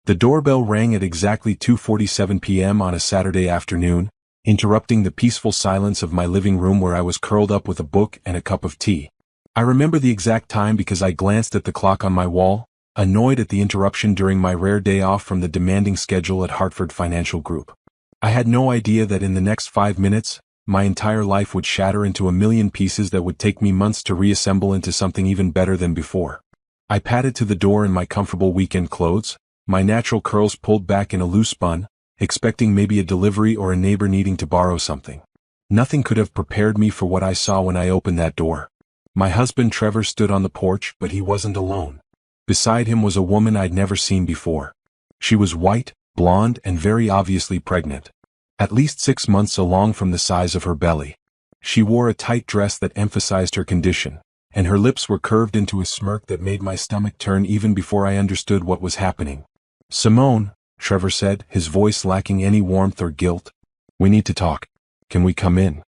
The doorbell rang at exactly 2:47 p.m. on a Saturday afternoon, interrupting the peaceful silence of my living room where I was curled up with a book and a cup of tea. I remember the exact time because I glanced at the clock on my wall, annoyed at the interruption during my rare day off from the demanding schedule at Hartford Financial Group. I had no idea that in the next 5 minutes, my entire life would shatter into a million pieces that would take me months to reassemble into something even better than before. I padded to the door in my comfortable weekend clothes, my natural curls pulled back in a loose bun, expecting maybe a delivery or a neighbor needing to borrow something. Nothing could have prepared me for what I saw when I opened that door. My husband Trevor stood on the porch, but he wasn't alone. Beside him was a woman I'd never seen before. She was white, blonde, and very obviously pregnant. At least 6 months along from the size of her belly. She wore a tight dress that emphasized her condition, and her lips were curved into a smirk that made my stomach turn even before I understood what was happening. "Simone," Trevor said, his voice lacking any warmth or guilt. "We need to talk. Can we come in?"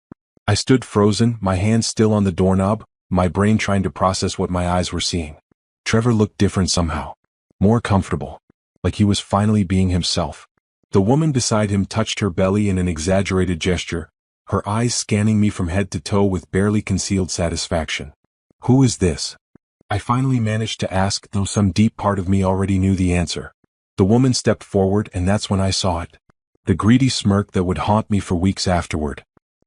I stood frozen, my hands still on the doorknob, my brain trying to process what my eyes were seeing. Trevor looked different somehow. More comfortable. Like he was finally being himself. The woman beside him touched her belly in an exaggerated gesture, her eyes scanning me from head to toe with barely concealed satisfaction. "Who is this?" I finally managed to ask, though some deep part of me already knew the answer. The woman stepped forward, and that's when I saw it. The greedy smirk that would haunt me for weeks afterward.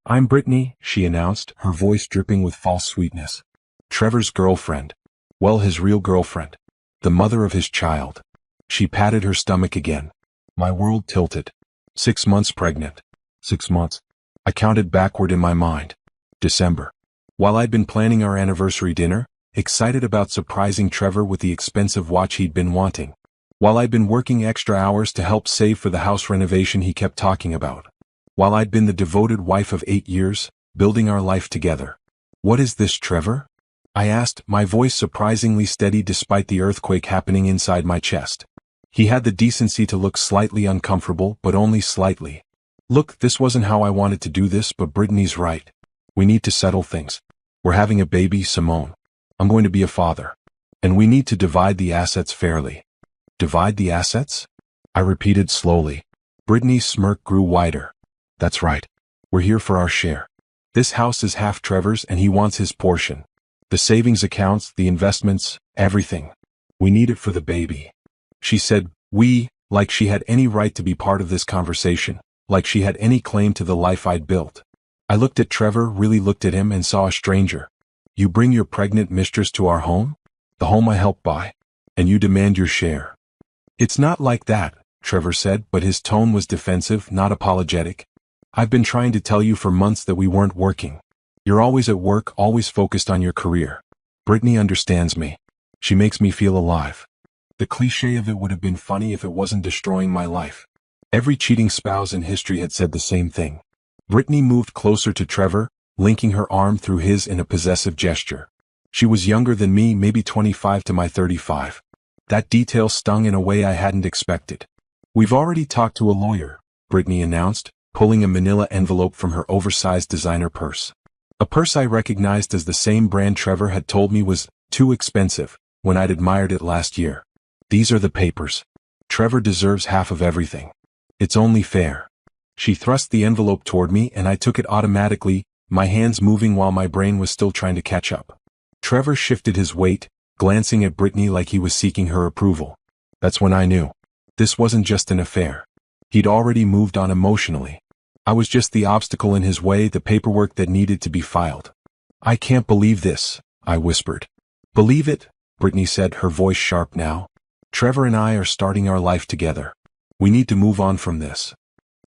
"I'm Brittany," she announced, her voice dripping with false sweetness. "Trevor's girlfriend. Well, his real girlfriend. The mother of his child." She patted her stomach again. My world tilted. 6 months pregnant. 6 months. I counted backward in my mind. December. While I'd been planning our anniversary dinner, excited about surprising Trevor with the expensive watch he'd been wanting. While I'd been working extra hours to help save for the house renovation he kept talking about. While I'd been the devoted wife of 8 years, building our life together. "What is this, Trevor?" I asked, my voice surprisingly steady despite the earthquake happening inside my chest. He had the decency to look slightly uncomfortable, but only slightly. "Look, this wasn't how I wanted to do this, but Brittany's right. We need to settle things. We're having a baby, Simone. I'm going to be a father. And we need to divide the assets fairly." "Divide the assets?" I repeated slowly. Brittany's smirk grew wider. "That's right. We're here for our share. This house is half Trevor's and he wants his portion. The savings accounts, the investments, everything. We need it for the baby." She said, "We," like she had any right to be part of this conversation, like she had any claim to the life I'd built. I looked at Trevor, really looked at him, and saw a stranger. "You bring your pregnant mistress to our home? The home I helped buy? And you demand your share?" "It's not like that," Trevor said, but his tone was defensive, not apologetic. "I've been trying to tell you for months that we weren't working. You're always at work, always focused on your career. Brittany understands me. She makes me feel alive. The cliché of it would have been funny if it wasn't destroying my life. Every cheating spouse in history had said the same thing." Brittany moved closer to Trevor, linking her arm through his in a possessive gesture. She was younger than me, maybe 25 to my 35. That detail stung in a way I hadn't expected. "We've already talked to a lawyer," Brittany announced, pulling a manila envelope from her oversized designer purse. A purse I recognized as the same brand Trevor had told me was too expensive when I'd admired it last year. "These are the papers. Trevor deserves half of everything. It's only fair." She thrust the envelope toward me and I took it automatically, my hands moving while my brain was still trying to catch up. Trevor shifted his weight, glancing at Brittany like he was seeking her approval. That's when I knew. This wasn't just an affair. He'd already moved on emotionally. I was just the obstacle in his way, the paperwork that needed to be filed. "I can't believe this," I whispered. "Believe it?" Brittany said, her voice sharp now. "Trevor and I are starting our life together. We need to move on from this."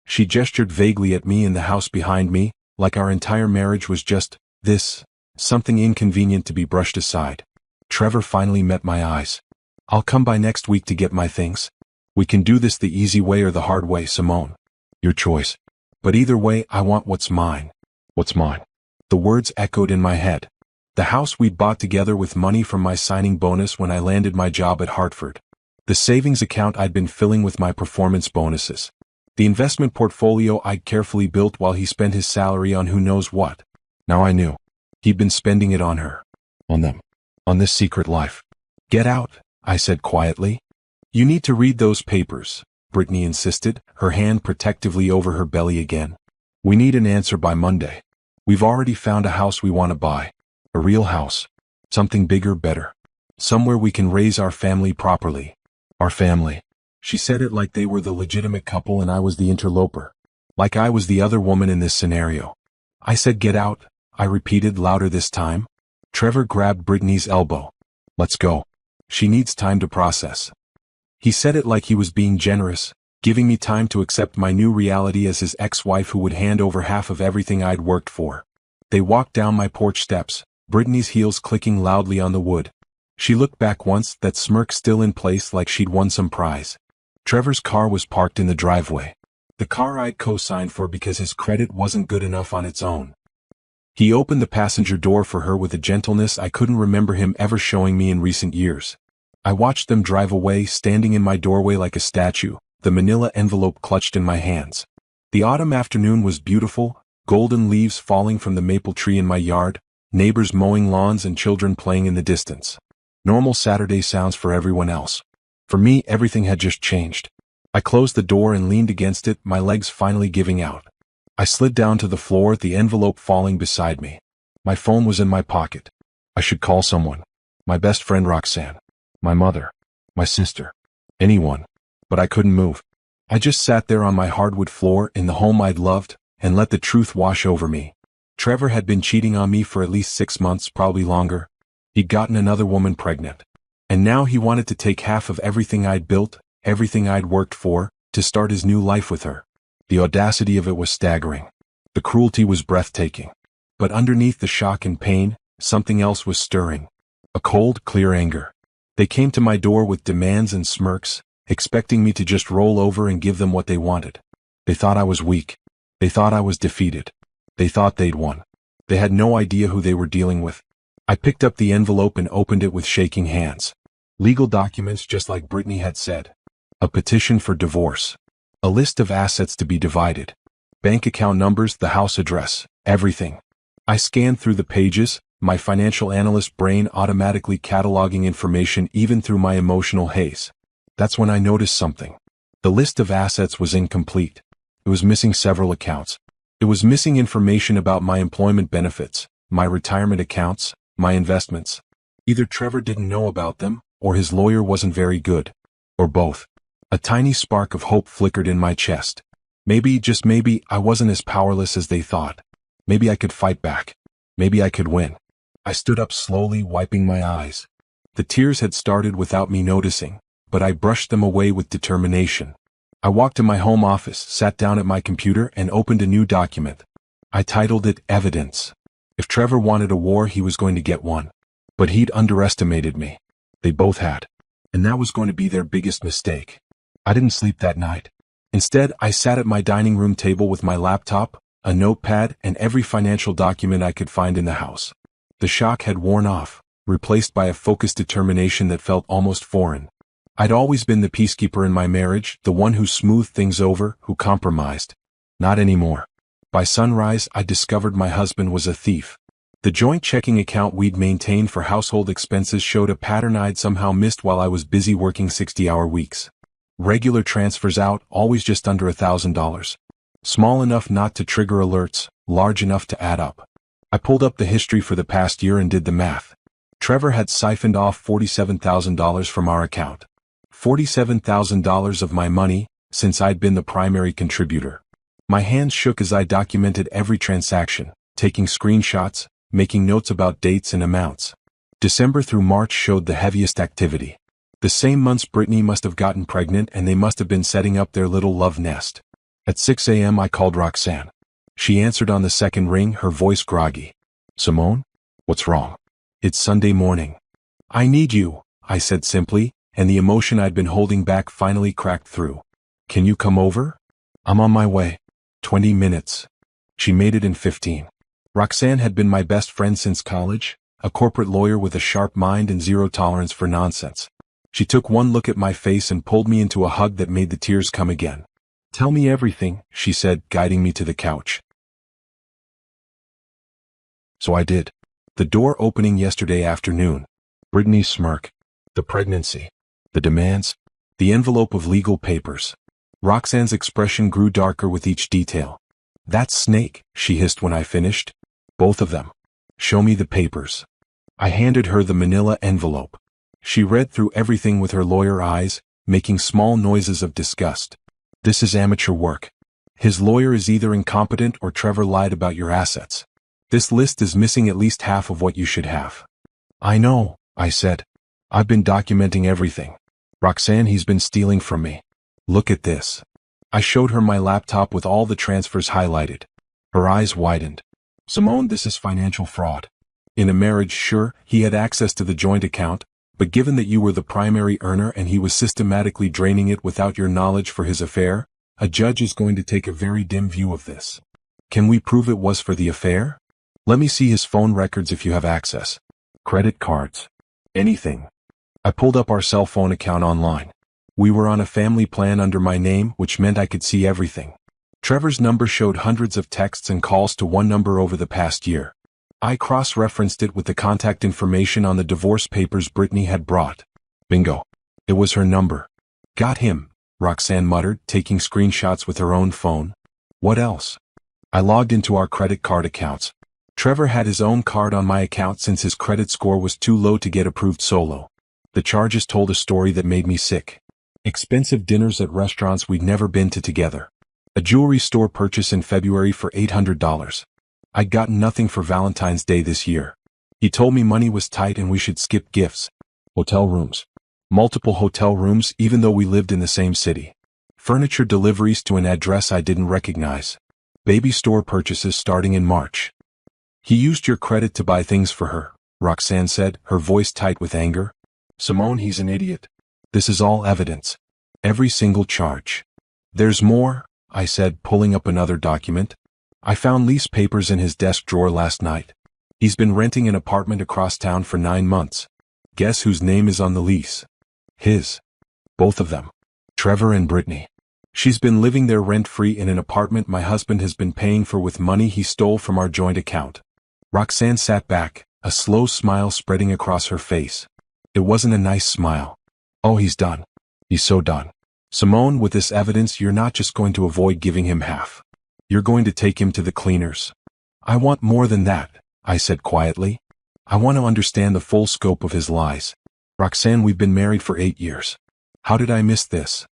She gestured vaguely at me in the house behind me, like our entire marriage was just this, something inconvenient to be brushed aside. Trevor finally met my eyes. "I'll come by next week to get my things. We can do this the easy way or the hard way, Simone. Your choice. But either way, I want what's mine." "What's mine?" The words echoed in my head. The house we'd bought together with money from my signing bonus when I landed my job at Hartford. The savings account I'd been filling with my performance bonuses. The investment portfolio I'd carefully built while he spent his salary on who knows what. Now I knew. He'd been spending it on her. On them. On this secret life. "Get out," I said quietly. You need to read those papers, Brittany insisted, her hand protectively over her belly again. We need an answer by Monday. We've already found a house we want to buy. A real house. Something bigger, better. Somewhere we can raise our family properly. Our family. She said it like they were the legitimate couple and I was the interloper. Like I was the other woman in this scenario. I said get out, I repeated louder this time. Trevor grabbed Brittany's elbow. Let's go. She needs time to process. He said it like he was being generous, giving me time to accept my new reality as his ex-wife who would hand over half of everything I'd worked for. They walked down my porch steps, Brittany's heels clicking loudly on the wood. She looked back once, that smirk still in place like she'd won some prize. Trevor's car was parked in the driveway. The car I'd co-signed for because his credit wasn't good enough on its own. He opened the passenger door for her with a gentleness I couldn't remember him ever showing me in recent years. I watched them drive away, standing in my doorway like a statue, the manila envelope clutched in my hands. The autumn afternoon was beautiful, golden leaves falling from the maple tree in my yard, neighbors mowing lawns and children playing in the distance. Normal Saturday sounds for everyone else. For me, everything had just changed. I closed the door and leaned against it, my legs finally giving out. I slid down to the floor, the envelope falling beside me. My phone was in my pocket. I should call someone. My best friend Roxanne. My mother. My sister. Anyone. But I couldn't move. I just sat there on my hardwood floor in the home I'd loved, and let the truth wash over me. Trevor had been cheating on me for at least 6 months, probably longer. He'd gotten another woman pregnant. And now he wanted to take half of everything I'd built, everything I'd worked for, to start his new life with her. The audacity of it was staggering. The cruelty was breathtaking. But underneath the shock and pain, something else was stirring. A cold, clear anger. They came to my door with demands and smirks, expecting me to just roll over and give them what they wanted. They thought I was weak. They thought I was defeated. They thought they'd won. They had no idea who they were dealing with. I picked up the envelope and opened it with shaking hands. Legal documents just like Brittany had said. A petition for divorce. A list of assets to be divided. Bank account numbers, the house address, everything. I scanned through the pages, my financial analyst brain automatically cataloging information even through my emotional haze. That's when I noticed something. The list of assets was incomplete. It was missing several accounts. It was missing information about my employment benefits, my retirement accounts, my investments. Either Trevor didn't know about them, or his lawyer wasn't very good. Or both. A tiny spark of hope flickered in my chest. Maybe, just maybe, I wasn't as powerless as they thought. Maybe I could fight back. Maybe I could win. I stood up slowly, wiping my eyes. The tears had started without me noticing, but I brushed them away with determination. I walked to my home office, sat down at my computer, and opened a new document. I titled it Evidence. If Trevor wanted a war, he was going to get one. But he'd underestimated me. They both had. And that was going to be their biggest mistake. I didn't sleep that night. Instead, I sat at my dining room table with my laptop, a notepad, and every financial document I could find in the house. The shock had worn off, replaced by a focused determination that felt almost foreign. I'd always been the peacekeeper in my marriage, the one who smoothed things over, who compromised. Not anymore. By sunrise, I discovered my husband was a thief. The joint checking account we'd maintained for household expenses showed a pattern I'd somehow missed while I was busy working 60-hour weeks. Regular transfers out, always just under $1,000. Small enough not to trigger alerts, large enough to add up. I pulled up the history for the past year and did the math. Trevor had siphoned off $47,000 from our account. $47,000 of my money, since I'd been the primary contributor. My hands shook as I documented every transaction, taking screenshots, making notes about dates and amounts. December through March showed the heaviest activity. The same months Brittany must have gotten pregnant and they must have been setting up their little love nest. At 6 a.m. I called Roxanne. She answered on the second ring, her voice groggy. Simone? What's wrong? It's Sunday morning. I need you, I said simply, and the emotion I'd been holding back finally cracked through. Can you come over? I'm on my way. 20 minutes. She made it in 15. Roxanne had been my best friend since college, a corporate lawyer with a sharp mind and zero tolerance for nonsense. She took one look at my face and pulled me into a hug that made the tears come again. Tell me everything, she said, guiding me to the couch. So I did. The door opening yesterday afternoon. Brittany's smirk. The pregnancy. The demands. The envelope of legal papers. Roxanne's expression grew darker with each detail. That's Snake, she hissed when I finished. Both of them. Show me the papers. I handed her the manila envelope. She read through everything with her lawyer eyes, making small noises of disgust. This is amateur work. His lawyer is either incompetent or Trevor lied about your assets. This list is missing at least half of what you should have. I know, I said. I've been documenting everything. Roxanne, he's been stealing from me. Look at this. I showed her my laptop with all the transfers highlighted. Her eyes widened. Simone, this is financial fraud. In a marriage, sure, he had access to the joint account, but given that you were the primary earner and he was systematically draining it without your knowledge for his affair, a judge is going to take a very dim view of this. Can we prove it was for the affair? Let me see his phone records if you have access. Credit cards. Anything. I pulled up our cell phone account online. We were on a family plan under my name, which meant I could see everything. Trevor's number showed hundreds of texts and calls to one number over the past year. I cross-referenced it with the contact information on the divorce papers Brittany had brought. Bingo. It was her number. Got him, Roxanne muttered, taking screenshots with her own phone. What else? I logged into our credit card accounts. Trevor had his own card on my account since his credit score was too low to get approved solo. The charges told a story that made me sick. Expensive dinners at restaurants we'd never been to together. A jewelry store purchase in February for $800. I'd gotten nothing for Valentine's Day this year. He told me money was tight and we should skip gifts. Hotel rooms. Multiple hotel rooms even though we lived in the same city. Furniture deliveries to an address I didn't recognize. Baby store purchases starting in March. He used your credit to buy things for her, Roxanne said, her voice tight with anger. Simone, he's an idiot. This is all evidence. Every single charge. There's more, I said, pulling up another document. I found lease papers in his desk drawer last night. He's been renting an apartment across town for 9 months. Guess whose name is on the lease? His. Both of them. Trevor and Brittany. She's been living there rent-free in an apartment my husband has been paying for with money he stole from our joint account. Roxanne sat back, a slow smile spreading across her face. It wasn't a nice smile. Oh, he's done. He's so done. Simone, with this evidence, you're not just going to avoid giving him half. You're going to take him to the cleaners. I want more than that, I said quietly. I want to understand the full scope of his lies. Roxanne, we've been married for 8 years. How did I miss this?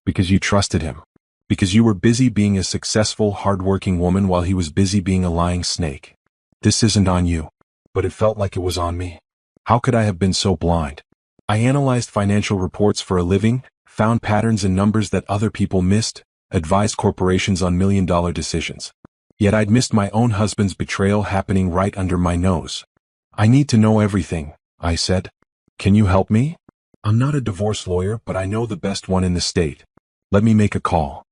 Because you trusted him. Because you were busy being a successful, hard-working woman while he was busy being a lying snake. This isn't on you. But it felt like it was on me. How could I have been so blind? I analyzed financial reports for a living, found patterns and numbers that other people missed, advised corporations on million-dollar decisions. Yet I'd missed my own husband's betrayal happening right under my nose. I need to know everything, I said. Can you help me? I'm not a divorce lawyer, but I know the best one in the state. Let me make a call.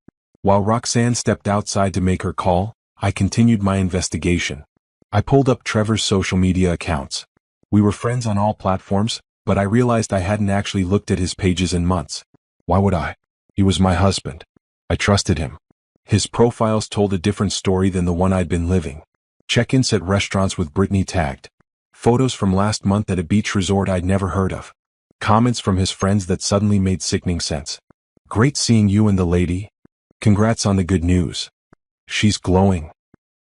While Roxanne stepped outside to make her call, I continued my investigation. I pulled up Trevor's social media accounts. We were friends on all platforms, but I realized I hadn't actually looked at his pages in months. Why would I? He was my husband. I trusted him. His profiles told a different story than the one I'd been living. Check-ins at restaurants with Brittany tagged. Photos from last month at a beach resort I'd never heard of. Comments from his friends that suddenly made sickening sense. Great seeing you and the lady. Congrats on the good news. She's glowing.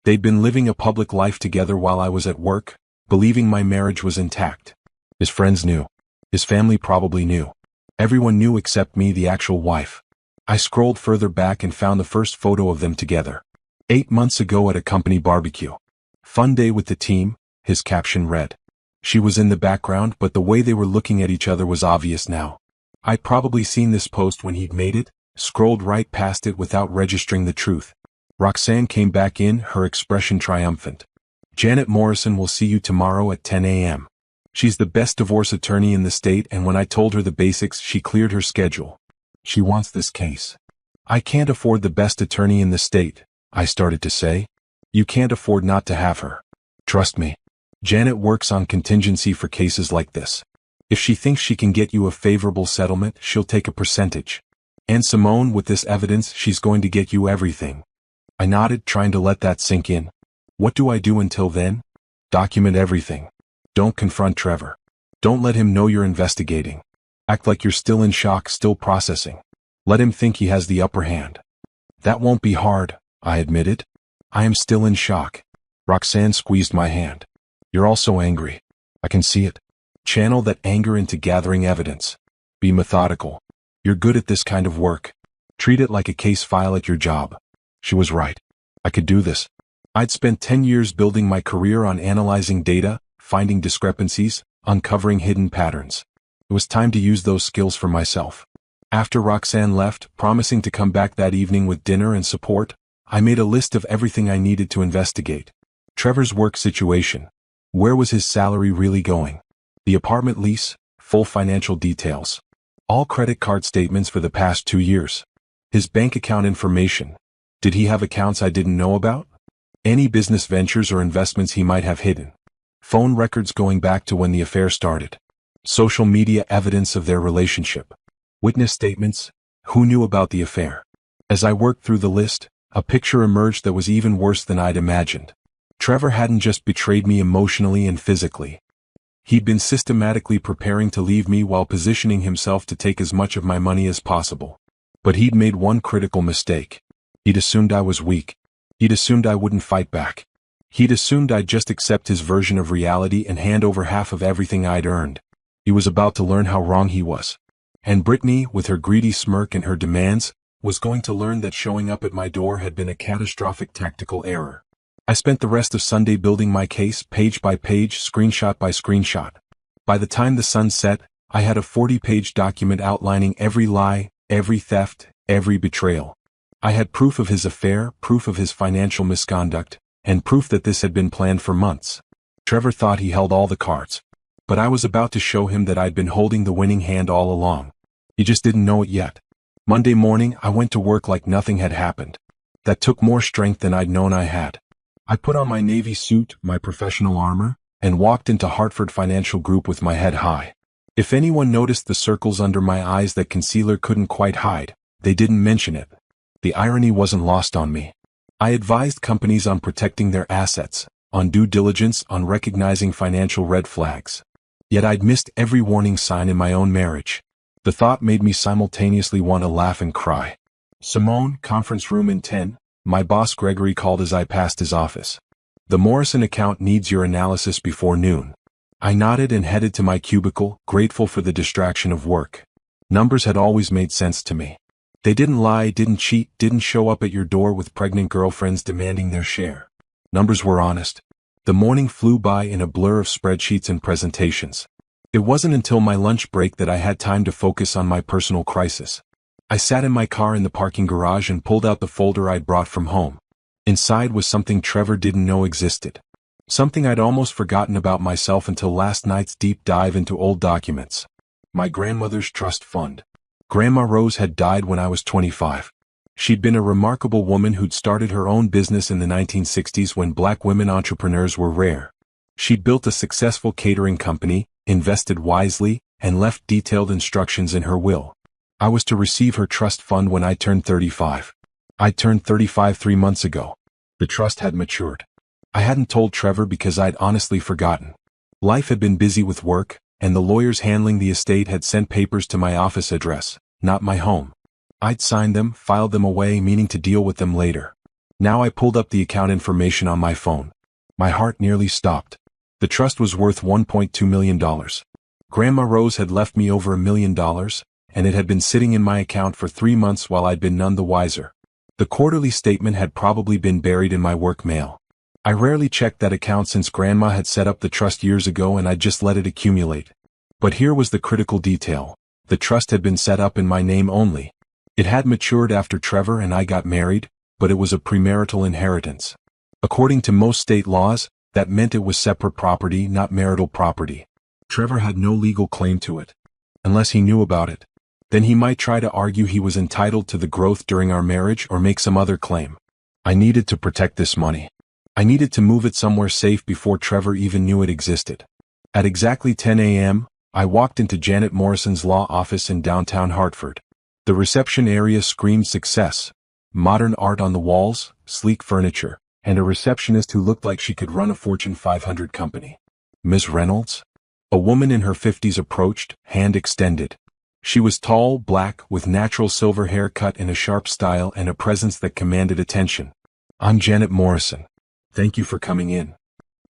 They'd been living a public life together while I was at work, believing my marriage was intact. His friends knew. His family probably knew. Everyone knew except me, the actual wife. I scrolled further back and found the first photo of them together. 8 months ago at a company barbecue. Fun day with the team, his caption read. She was in the background, but the way they were looking at each other was obvious now. I'd probably seen this post when he'd made it, scrolled right past it without registering the truth. Roxanne came back in, her expression triumphant. Janet Morrison will see you tomorrow at 10 a.m. She's the best divorce attorney in the state, and when I told her the basics, she cleared her schedule. She wants this case. I can't afford the best attorney in the state, I started to say. You can't afford not to have her. Trust me. Janet works on contingency for cases like this. If she thinks she can get you a favorable settlement, she'll take a percentage. And Simone, with this evidence, she's going to get you everything. I nodded, trying to let that sink in. What do I do until then? Document everything. Don't confront Trevor. Don't let him know you're investigating. Act like you're still in shock, still processing. Let him think he has the upper hand. That won't be hard, I admitted. I am still in shock. Roxanne squeezed my hand. You're also angry. I can see it. Channel that anger into gathering evidence. Be methodical. You're good at this kind of work. Treat it like a case file at your job. She was right. I could do this. I'd spent 10 years building my career on analyzing data, finding discrepancies, uncovering hidden patterns. It was time to use those skills for myself. After Roxanne left, promising to come back that evening with dinner and support, I made a list of everything I needed to investigate. Trevor's work situation. Where was his salary really going? The apartment lease, full financial details. All credit card statements for the past 2 years. His bank account information. Did he have accounts I didn't know about? Any business ventures or investments he might have hidden. Phone records going back to when the affair started. Social media evidence of their relationship. Witness statements. Who knew about the affair? As I worked through the list, a picture emerged that was even worse than I'd imagined. Trevor hadn't just betrayed me emotionally and physically. He'd been systematically preparing to leave me while positioning himself to take as much of my money as possible. But he'd made one critical mistake. He'd assumed I was weak. He'd assumed I wouldn't fight back. He'd assumed I'd just accept his version of reality and hand over half of everything I'd earned. He was about to learn how wrong he was. And Brittany, with her greedy smirk and her demands, was going to learn that showing up at my door had been a catastrophic tactical error. I spent the rest of Sunday building my case, page by page, screenshot by screenshot. By the time the sun set, I had a 40-page document outlining every lie, every theft, every betrayal. I had proof of his affair, proof of his financial misconduct, and proof that this had been planned for months. Trevor thought he held all the cards. But I was about to show him that I'd been holding the winning hand all along. He just didn't know it yet. Monday morning, I went to work like nothing had happened. That took more strength than I'd known I had. I put on my Navy suit, my professional armor, and walked into Hartford Financial Group with my head high. If anyone noticed the circles under my eyes that concealer couldn't quite hide, they didn't mention it. The irony wasn't lost on me. I advised companies on protecting their assets, on due diligence, on recognizing financial red flags. Yet I'd missed every warning sign in my own marriage. The thought made me simultaneously want to laugh and cry. Simone, conference room in 10. My boss Gregory called as I passed his office. The Morrison account needs your analysis before noon. I nodded and headed to my cubicle, grateful for the distraction of work. Numbers had always made sense to me. They didn't lie, didn't cheat, didn't show up at your door with pregnant girlfriends demanding their share. Numbers were honest. The morning flew by in a blur of spreadsheets and presentations. It wasn't until my lunch break that I had time to focus on my personal crisis. I sat in my car in the parking garage and pulled out the folder I'd brought from home. Inside was something Trevor didn't know existed. Something I'd almost forgotten about myself until last night's deep dive into old documents. My grandmother's trust fund. Grandma Rose had died when I was 25. She'd been a remarkable woman who'd started her own business in the 1960s when black women entrepreneurs were rare. She'd built a successful catering company, invested wisely, and left detailed instructions in her will. I was to receive her trust fund when I turned 35. I turned 35 3 months ago. The trust had matured. I hadn't told Trevor because I'd honestly forgotten. Life had been busy with work, and the lawyers handling the estate had sent papers to my office address, not my home. I'd signed them, filed them away, meaning to deal with them later. Now I pulled up the account information on my phone. My heart nearly stopped. The trust was worth $1.2 million. Grandma Rose had left me over $1 million, and it had been sitting in my account for 3 months while I'd been none the wiser. The quarterly statement had probably been buried in my work mail. I rarely checked that account since Grandma had set up the trust years ago and I'd just let it accumulate. But here was the critical detail. The trust had been set up in my name only. It had matured after Trevor and I got married, but it was a premarital inheritance. According to most state laws, that meant it was separate property, not marital property. Trevor had no legal claim to it. Unless he knew about it. Then he might try to argue he was entitled to the growth during our marriage or make some other claim. I needed to protect this money. I needed to move it somewhere safe before Trevor even knew it existed. At exactly 10 a.m., I walked into Janet Morrison's law office in downtown Hartford. The reception area screamed success. Modern art on the walls, sleek furniture, and a receptionist who looked like she could run a Fortune 500 company. Ms. Reynolds? A woman in her 50s approached, hand extended. She was tall, black, with natural silver hair cut in a sharp style and a presence that commanded attention. "I'm Janet Morrison. Thank you for coming in."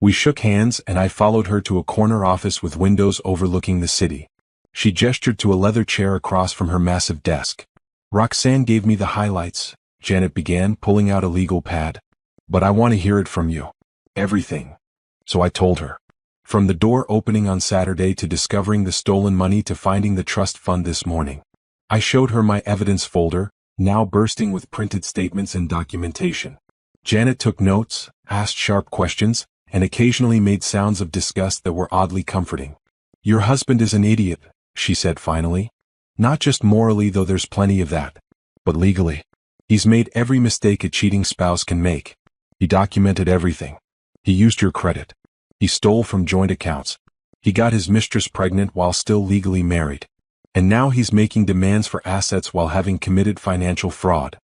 We shook hands and I followed her to a corner office with windows overlooking the city. She gestured to a leather chair across from her massive desk. "Roxanne gave me the highlights," Janet began, pulling out a legal pad. "But I want to hear it from you. Everything." So I told her. From the door opening on Saturday to discovering the stolen money to finding the trust fund this morning. I showed her my evidence folder, now bursting with printed statements and documentation. Janet took notes, asked sharp questions, and occasionally made sounds of disgust that were oddly comforting. "Your husband is an idiot," she said finally. "Not just morally, though there's plenty of that, but legally. He's made every mistake a cheating spouse can make. He documented everything. He used your credit. He stole from joint accounts. He got his mistress pregnant while still legally married. And now he's making demands for assets while having committed financial fraud.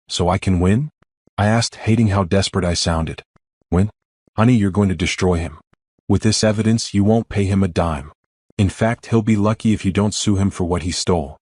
So I can win?" I asked, hating how desperate I sounded. "Win? Honey, you're going to destroy him. With this evidence, you won't pay him a dime. In fact, he'll be lucky if you don't sue him for what he stole.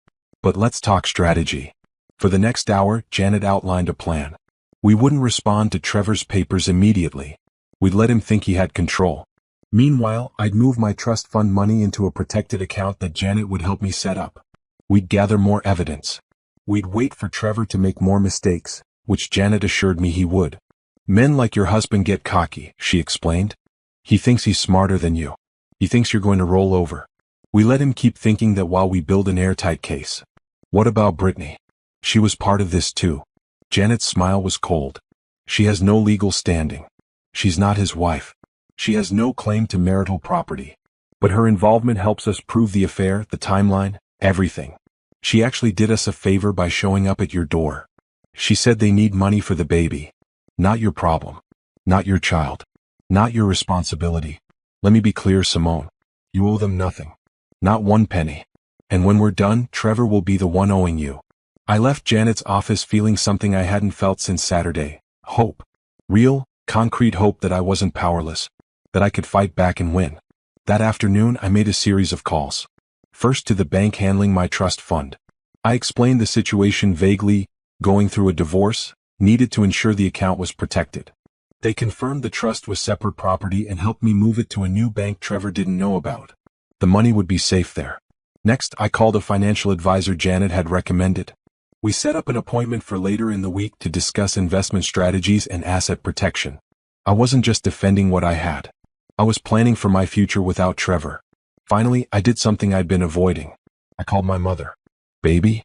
But let's talk strategy." For the next hour, Janet outlined a plan. We wouldn't respond to Trevor's papers immediately. We'd let him think he had control. Meanwhile, I'd move my trust fund money into a protected account that Janet would help me set up. We'd gather more evidence. We'd wait for Trevor to make more mistakes, which Janet assured me he would. "Men like your husband get cocky," she explained. "He thinks he's smarter than you. He thinks you're going to roll over." We let him keep thinking that while we build an airtight case. What about Brittany? She was part of this too. Janet's smile was cold. "She has no legal standing. She's not his wife. She has no claim to marital property. But her involvement helps us prove the affair, the timeline, everything. She actually did us a favor by showing up at your door. She said they need money for the baby. Not your problem. Not your child. Not your responsibility. Let me be clear, Simone. You owe them nothing. Not one penny. And when we're done, Trevor will be the one owing you." I left Janet's office feeling something I hadn't felt since Saturday. Hope. Real, concrete hope that I wasn't powerless. That I could fight back and win. That afternoon, I made a series of calls. First to the bank handling my trust fund. I explained the situation vaguely, going through a divorce, needed to ensure the account was protected. They confirmed the trust was separate property and helped me move it to a new bank Trevor didn't know about. The money would be safe there. Next, I called a financial advisor Janet had recommended. We set up an appointment for later in the week to discuss investment strategies and asset protection. I wasn't just defending what I had. I was planning for my future without Trevor. Finally, I did something I'd been avoiding. I called my mother. "Baby?"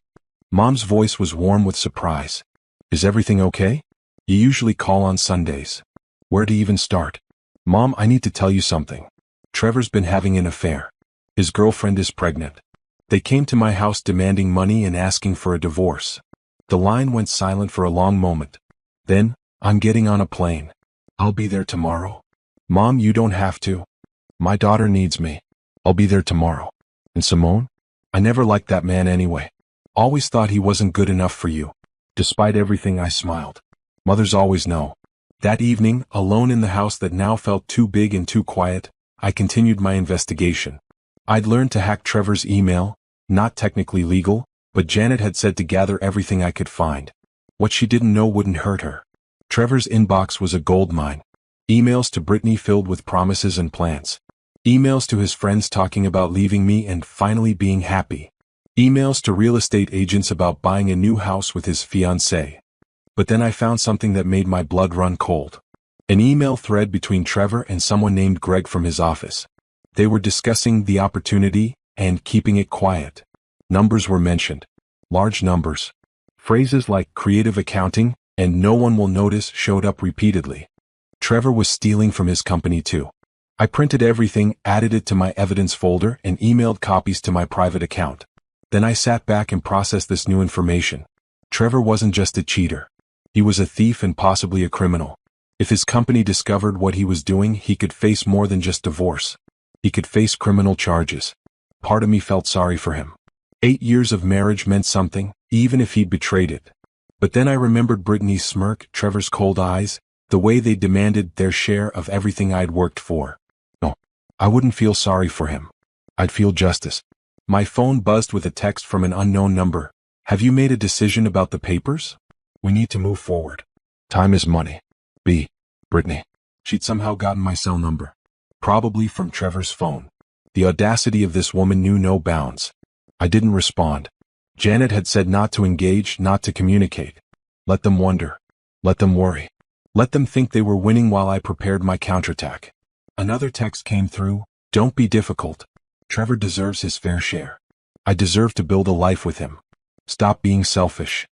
Mom's voice was warm with surprise. "Is everything okay? You usually call on Sundays." "Where to even start?" "Mom, I need to tell you something. Trevor's been having an affair. His girlfriend is pregnant. They came to my house demanding money and asking for a divorce." The line went silent for a long moment. Then, "I'm getting on a plane. I'll be there tomorrow." "Mom, you don't have to. My daughter needs me. I'll be there tomorrow." "And Simone? I never liked that man anyway. Always thought he wasn't good enough for you." Despite everything, I smiled. Mothers always know. That evening, alone in the house that now felt too big and too quiet, I continued my investigation. I'd learned to hack Trevor's email, not technically legal, but Janet had said to gather everything I could find. What she didn't know wouldn't hurt her. Trevor's inbox was a goldmine. Emails to Brittany filled with promises and plans. Emails to his friends talking about leaving me and finally being happy. Emails to real estate agents about buying a new house with his fiancée. But then I found something that made my blood run cold. An email thread between Trevor and someone named Greg from his office. They were discussing the opportunity and keeping it quiet. Numbers were mentioned. Large numbers. Phrases like creative accounting and no one will notice showed up repeatedly. Trevor was stealing from his company too. I printed everything, added it to my evidence folder, and emailed copies to my private account. Then I sat back and processed this new information. Trevor wasn't just a cheater. He was a thief and possibly a criminal. If his company discovered what he was doing, he could face more than just divorce. He could face criminal charges. Part of me felt sorry for him. 8 years of marriage meant something, even if he'd betrayed it. But then I remembered Brittany's smirk, Trevor's cold eyes, the way they demanded their share of everything I'd worked for. No, I wouldn't feel sorry for him. I'd feel justice. My phone buzzed with a text from an unknown number. Have you made a decision about the papers? We need to move forward. Time is money. B. Brittany. She'd somehow gotten my cell number. Probably from Trevor's phone. The audacity of this woman knew no bounds. I didn't respond. Janet had said not to engage, not to communicate. Let them wonder. Let them worry. Let them think they were winning while I prepared my counterattack. Another text came through. Don't be difficult. Trevor deserves his fair share. I deserve to build a life with him. Stop being selfish.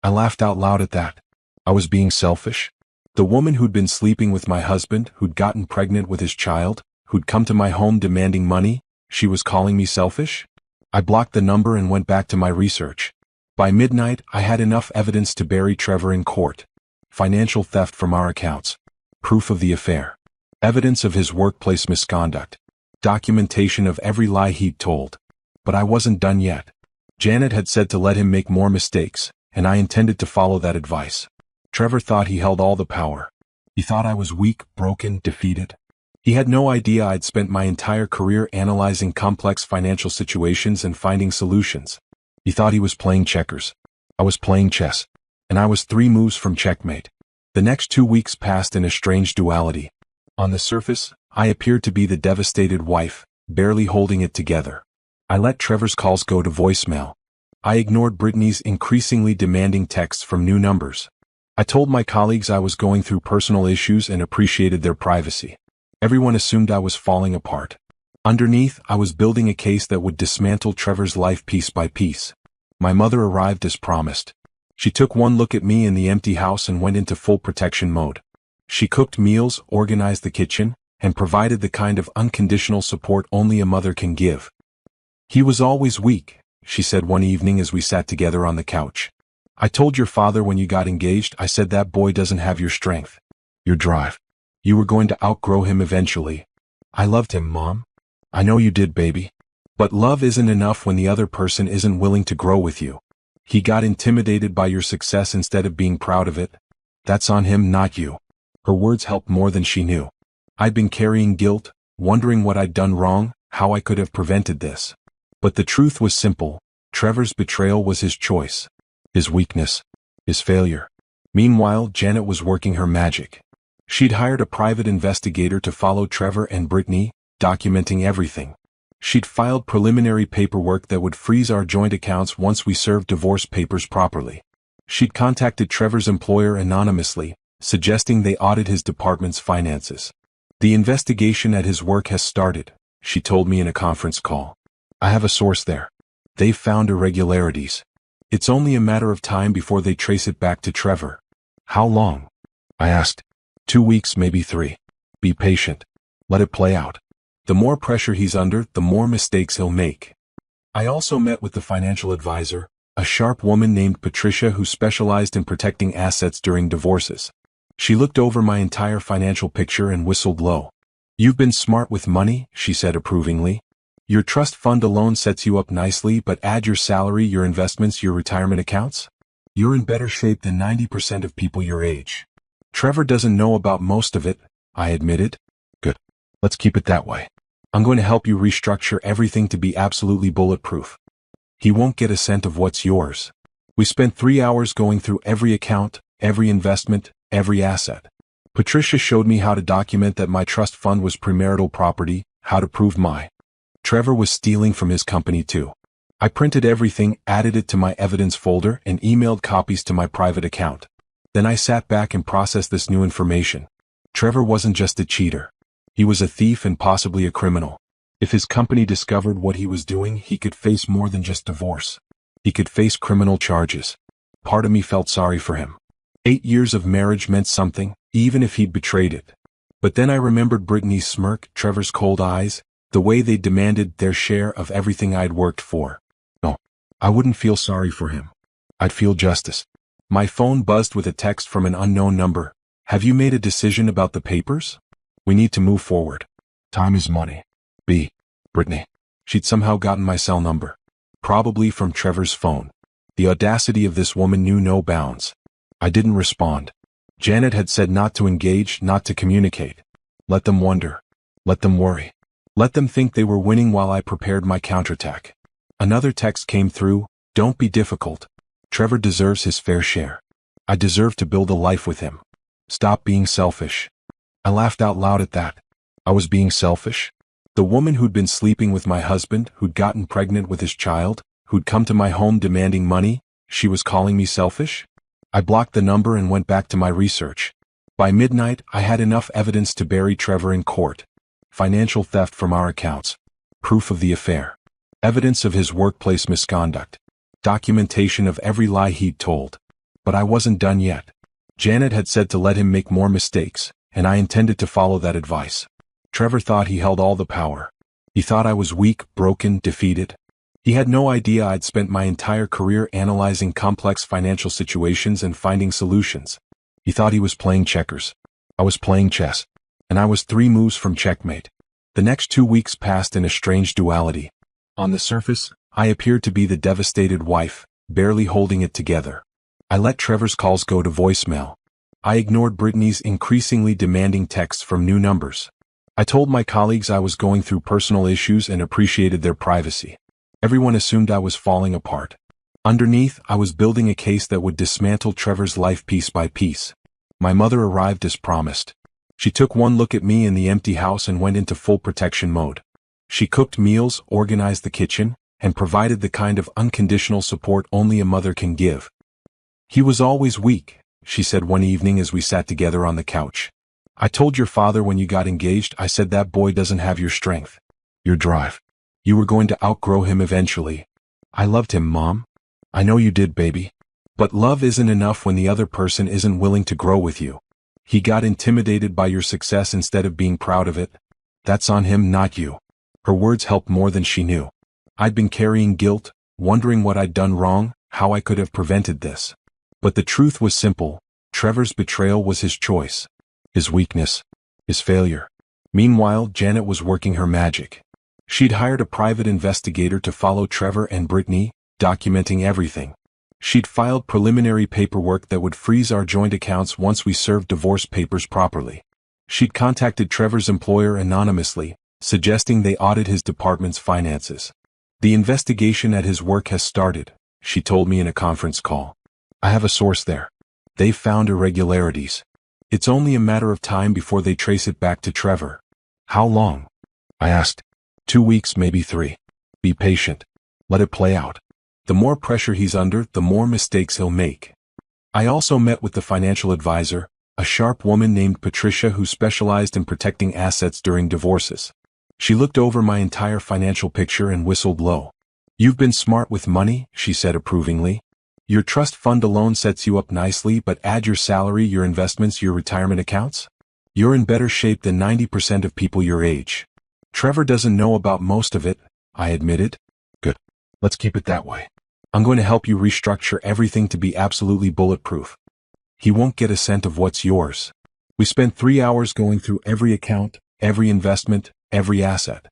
I laughed out loud at that. I was being selfish? The woman who'd been sleeping with my husband, who'd gotten pregnant with his child, who'd come to my home demanding money, she was calling me selfish? I blocked the number and went back to my research. By midnight, I had enough evidence to bury Trevor in court. Financial theft from our accounts. Proof of the affair. Evidence of his workplace misconduct. Documentation of every lie he'd told. But I wasn't done yet. Janet had said to let him make more mistakes, and I intended to follow that advice. Trevor thought he held all the power. He thought I was weak, broken, defeated. He had no idea I'd spent my entire career analyzing complex financial situations and finding solutions. He thought he was playing checkers. I was playing chess, and I was 3 moves from checkmate. The next 2 weeks passed in a strange duality. On the surface, I appeared to be the devastated wife, barely holding it together. I let Trevor's calls go to voicemail. I ignored Brittany's increasingly demanding texts from new numbers. I told my colleagues I was going through personal issues and appreciated their privacy. Everyone assumed I was falling apart. Underneath, I was building a case that would dismantle Trevor's life piece by piece. My mother arrived as promised. She took one look at me in the empty house and went into full protection mode. She cooked meals, organized the kitchen, and provided the kind of unconditional support only a mother can give. He was always weak, she said one evening as we sat together on the couch. I told your father when you got engaged, I said that boy doesn't have your strength, your drive. You were going to outgrow him eventually. I loved him, Mom. I know you did, baby. But love isn't enough when the other person isn't willing to grow with you. He got intimidated by your success instead of being proud of it. That's on him, not you. Her words helped more than she knew. I'd been carrying guilt, wondering what I'd done wrong, how I could have prevented this. But the truth was simple. Trevor's betrayal was his choice. His weakness. His failure. Meanwhile, Janet was working her magic. She'd hired a private investigator to follow Trevor and Brittany, documenting everything. She'd filed preliminary paperwork that would freeze our joint accounts once we served divorce papers properly. She'd contacted Trevor's employer anonymously, suggesting they audit his department's finances. The investigation at his work has started, she told me in a conference call. I have a source there. They've found irregularities. It's only a matter of time before they trace it back to Trevor. How long? I asked. 2 weeks, maybe 3. Be patient. Let it play out. The more pressure he's under, the more mistakes he'll make. I also met with the financial advisor, a sharp woman named Patricia who specialized in protecting assets during divorces. She looked over my entire financial picture and whistled low. You've been smart with money, she said approvingly. Your trust fund alone sets you up nicely, but add your salary, your investments, your retirement accounts? You're in better shape than 90% of people your age. Trevor doesn't know about most of it, I admitted. Good. Let's keep it that way. I'm going to help you restructure everything to be absolutely bulletproof. He won't get a cent of what's yours. We spent 3 hours going through every account, every investment, every asset. Patricia showed me how to document that my trust fund was premarital property, how to prove Trevor was stealing from his company too. I printed everything, added it to my evidence folder, and emailed copies to my private account. Then I sat back and processed this new information. Trevor wasn't just a cheater. He was a thief and possibly a criminal. If his company discovered what he was doing, he could face more than just divorce. He could face criminal charges. Part of me felt sorry for him. 8 years of marriage meant something, even if he'd betrayed it. But then I remembered Brittany's smirk, Trevor's cold eyes, the way they demanded their share of everything I'd worked for. No, I wouldn't feel sorry for him. I'd feel justice. My phone buzzed with a text from an unknown number. Have you made a decision about the papers? We need to move forward. Time is money. B. Brittany. She'd somehow gotten my cell number. Probably from Trevor's phone. The audacity of this woman knew no bounds. I didn't respond. Janet had said not to engage, not to communicate. Let them wonder. Let them worry. Let them think they were winning while I prepared my counterattack. Another text came through, "Don't be difficult. Trevor deserves his fair share. I deserve to build a life with him. Stop being selfish." I laughed out loud at that. I was being selfish? The woman who'd been sleeping with my husband, who'd gotten pregnant with his child, who'd come to my home demanding money, she was calling me selfish? I blocked the number and went back to my research. By midnight, I had enough evidence to bury Trevor in court. Financial theft from our accounts. Proof of the affair. Evidence of his workplace misconduct. Documentation of every lie he'd told. But I wasn't done yet. Janet had said to let him make more mistakes, and I intended to follow that advice. Trevor thought he held all the power. He thought I was weak, broken, defeated. He had no idea I'd spent my entire career analyzing complex financial situations and finding solutions. He thought he was playing checkers. I was playing chess. And I was 3 moves from checkmate. The next 2 weeks passed in a strange duality. On the surface, I appeared to be the devastated wife, barely holding it together. I let Trevor's calls go to voicemail. I ignored Brittany's increasingly demanding texts from new numbers. I told my colleagues I was going through personal issues and appreciated their privacy. Everyone assumed I was falling apart. Underneath, I was building a case that would dismantle Trevor's life piece by piece. My mother arrived as promised. She took one look at me in the empty house and went into full protection mode. She cooked meals, organized the kitchen, and provided the kind of unconditional support only a mother can give. "He was always weak," she said one evening as we sat together on the couch. "I told your father when you got engaged, I said that boy doesn't have your strength, your drive. You were going to outgrow him eventually." "I loved him, Mom." "I know you did, baby. But love isn't enough when the other person isn't willing to grow with you. He got intimidated by your success instead of being proud of it. That's on him, not you." Her words helped more than she knew. I'd been carrying guilt, wondering what I'd done wrong, how I could have prevented this. But the truth was simple. Trevor's betrayal was his choice. His weakness. His failure. Meanwhile, Janet was working her magic. She'd hired a private investigator to follow Trevor and Brittany, documenting everything. She'd filed preliminary paperwork that would freeze our joint accounts once we served divorce papers properly. She'd contacted Trevor's employer anonymously, suggesting they audit his department's finances. "The investigation at his work has started," she told me in a conference call. "I have a source there. They've found irregularities. It's only a matter of time before they trace it back to Trevor." "How long?" I asked. 2 weeks, maybe 3. "Be patient. Let it play out. The more pressure he's under, the more mistakes he'll make." I also met with the financial advisor, a sharp woman named Patricia who specialized in protecting assets during divorces. She looked over my entire financial picture and whistled low. "You've been smart with money," she said approvingly. "Your trust fund alone sets you up nicely, but add your salary, your investments, your retirement accounts? You're in better shape than 90% of people your age." "Trevor doesn't know about most of it," I admitted. "Good. Let's keep it that way. I'm going to help you restructure everything to be absolutely bulletproof. He won't get a cent of what's yours." We spent 3 hours going through every account, every investment, every asset.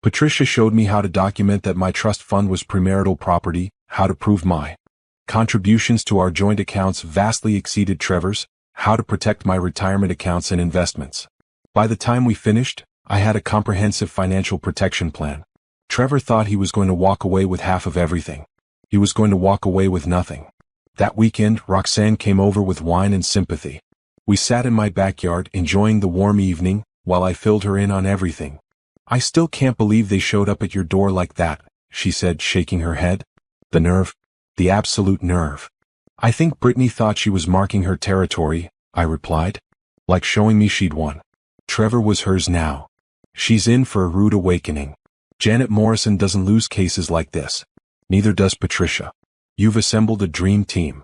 Patricia showed me how to document that my trust fund was premarital property, how to prove my contributions to our joint accounts vastly exceeded Trevor's, how to protect my retirement accounts and investments. By the time we finished, I had a comprehensive financial protection plan. Trevor thought he was going to walk away with half of everything. He was going to walk away with nothing. That weekend, Roxanne came over with wine and sympathy. We sat in my backyard enjoying the warm evening, while I filled her in on everything. "I still can't believe they showed up at your door like that," she said, shaking her head. "The nerve. The absolute nerve." "I think Brittany thought she was marking her territory," I replied. "Like showing me she'd won. Trevor was hers now. She's in for a rude awakening. Janet Morrison doesn't lose cases like this. Neither does Patricia. You've assembled a dream team."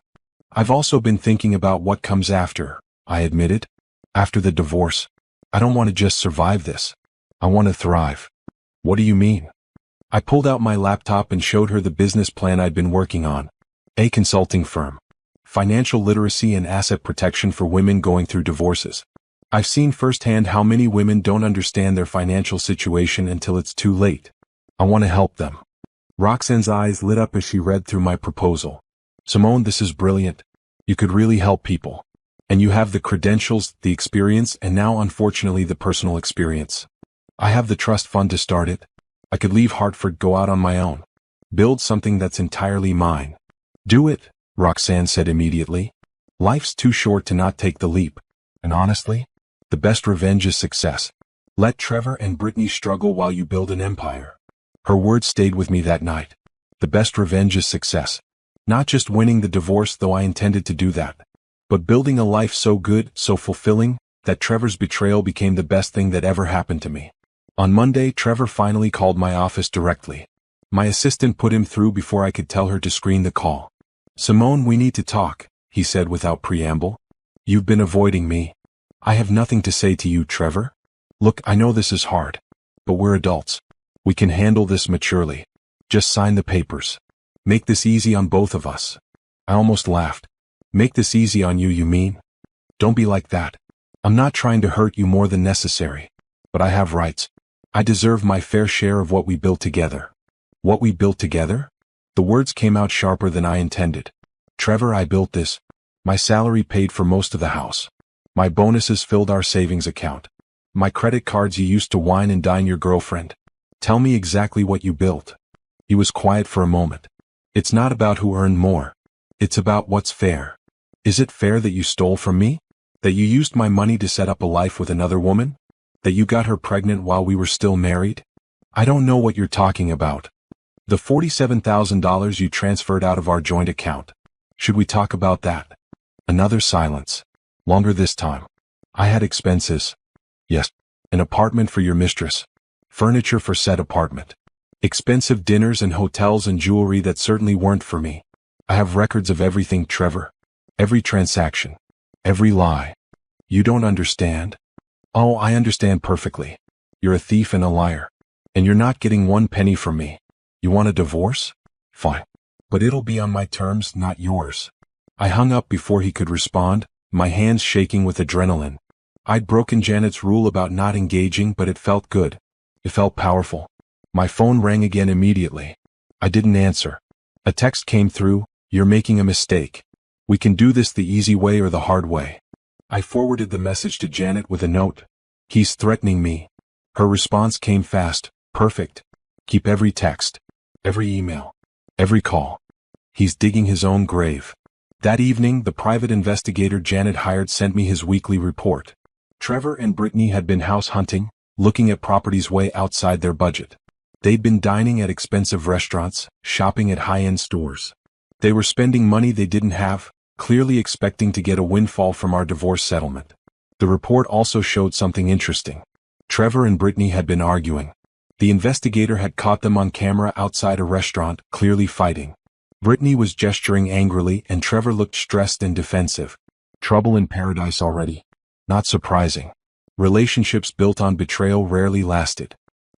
"I've also been thinking about what comes after," I admitted. "After the divorce. I don't want to just survive this. I want to thrive." "What do you mean?" I pulled out my laptop and showed her the business plan I'd been working on. A consulting firm. Financial literacy and asset protection for women going through divorces. I've seen firsthand how many women don't understand their financial situation until it's too late. I want to help them. Roxanne's eyes lit up as she read through my proposal. "Simone, this is brilliant. You could really help people. And you have the credentials, the experience, and now unfortunately the personal experience. I have the trust fund to start it. I could leave Hartford, go out on my own. Build something that's entirely mine. Do it, Roxanne said immediately. Life's too short to not take the leap. And honestly, the best revenge is success. Let Trevor and Brittany struggle while you build an empire. Her words stayed with me that night. The best revenge is success. Not just winning the divorce, though I intended to do that, but building a life so good, so fulfilling, that Trevor's betrayal became the best thing that ever happened to me. On Monday, Trevor finally called my office directly. My assistant put him through before I could tell her to screen the call. Simone, we need to talk, he said without preamble. You've been avoiding me. I have nothing to say to you, Trevor. Look, I know this is hard, but we're adults. We can handle this maturely. Just sign the papers. Make this easy on both of us. I almost laughed. Make this easy on you, you mean? Don't be like that. I'm not trying to hurt you more than necessary. But I have rights. I deserve my fair share of what we built together. What we built together? The words came out sharper than I intended. Trevor, I built this. My salary paid for most of the house. My bonuses filled our savings account. My credit cards you used to wine and dine your girlfriend. Tell me exactly what you built. He was quiet for a moment. It's not about who earned more. It's about what's fair. Is it fair that you stole from me? That you used my money to set up a life with another woman? That you got her pregnant while we were still married? I don't know what you're talking about. The $47,000 you transferred out of our joint account. Should we talk about that? Another silence. Longer this time. I had expenses. Yes. An apartment for your mistress. Furniture for said apartment. Expensive dinners and hotels and jewelry that certainly weren't for me. I have records of everything, Trevor. Every transaction. Every lie. You don't understand? Oh, I understand perfectly. You're a thief and a liar. And you're not getting one penny from me. You want a divorce? Fine. But it'll be on my terms, not yours. I hung up before he could respond, my hands shaking with adrenaline. I'd broken Janet's rule about not engaging, but it felt good. It felt powerful. My phone rang again immediately. I didn't answer. A text came through, "You're making a mistake. We can do this the easy way or the hard way." I forwarded the message to Janet with a note. "He's threatening me." Her response came fast. "Perfect. Keep every text. Every email. Every call. He's digging his own grave." That evening, the private investigator Janet hired sent me his weekly report. Trevor and Brittany had been house hunting, looking at properties way outside their budget. They'd been dining at expensive restaurants, shopping at high-end stores. They were spending money they didn't have, clearly expecting to get a windfall from our divorce settlement. The report also showed something interesting. Trevor and Brittany had been arguing. The investigator had caught them on camera outside a restaurant, clearly fighting. Brittany was gesturing angrily and Trevor looked stressed and defensive. Trouble in paradise already. Not surprising. Relationships built on betrayal rarely lasted.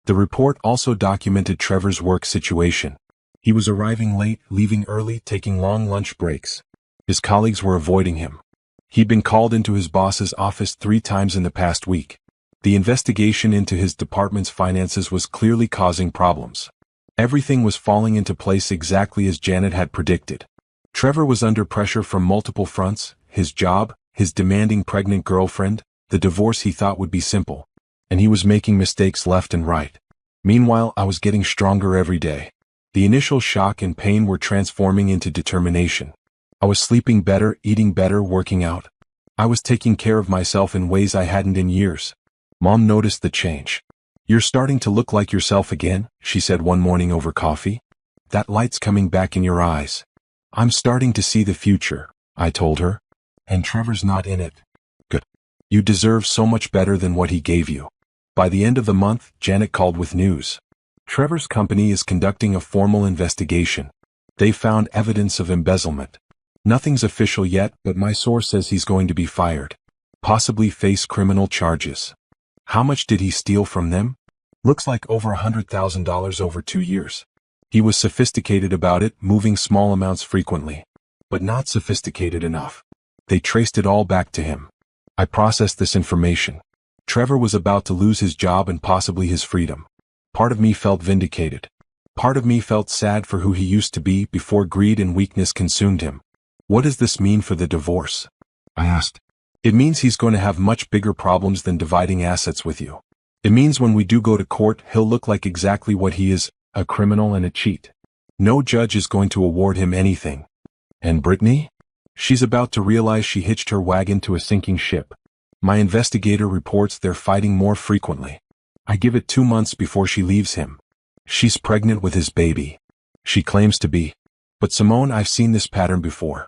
The report also documented Trevor's work situation. He was arriving late, leaving early, taking long lunch breaks. His colleagues were avoiding him. He'd been called into his boss's office 3 times in the past week. The investigation into his department's finances was clearly causing problems. Everything was falling into place exactly as Janet had predicted. Trevor was under pressure from multiple fronts: his job, his demanding pregnant girlfriend, the divorce he thought would be simple. And he was making mistakes left and right. Meanwhile, I was getting stronger every day. The initial shock and pain were transforming into determination. I was sleeping better, eating better, working out. I was taking care of myself in ways I hadn't in years. Mom noticed the change. "You're starting to look like yourself again," she said one morning over coffee. "That light's coming back in your eyes." "I'm starting to see the future," I told her. "And Trevor's not in it." "Good. You deserve so much better than what he gave you." By the end of the month, Janet called with news. Trevor's company is conducting a formal investigation. They found evidence of embezzlement. Nothing's official yet, but my source says he's going to be fired. Possibly face criminal charges. How much did he steal from them? Looks like over $100,000 over 2 years. He was sophisticated about it, moving small amounts frequently. But not sophisticated enough. They traced it all back to him. I processed this information. Trevor was about to lose his job and possibly his freedom. Part of me felt vindicated. Part of me felt sad for who he used to be before greed and weakness consumed him. "What does this mean for the divorce?" I asked. "It means he's going to have much bigger problems than dividing assets with you. It means when we do go to court, he'll look like exactly what he is, a criminal and a cheat." No judge is going to award him anything. And Brittany? She's about to realize she hitched her wagon to a sinking ship. My investigator reports they're fighting more frequently. I give it 2 months before she leaves him. She's pregnant with his baby. She claims to be. But Simone, I've seen this pattern before.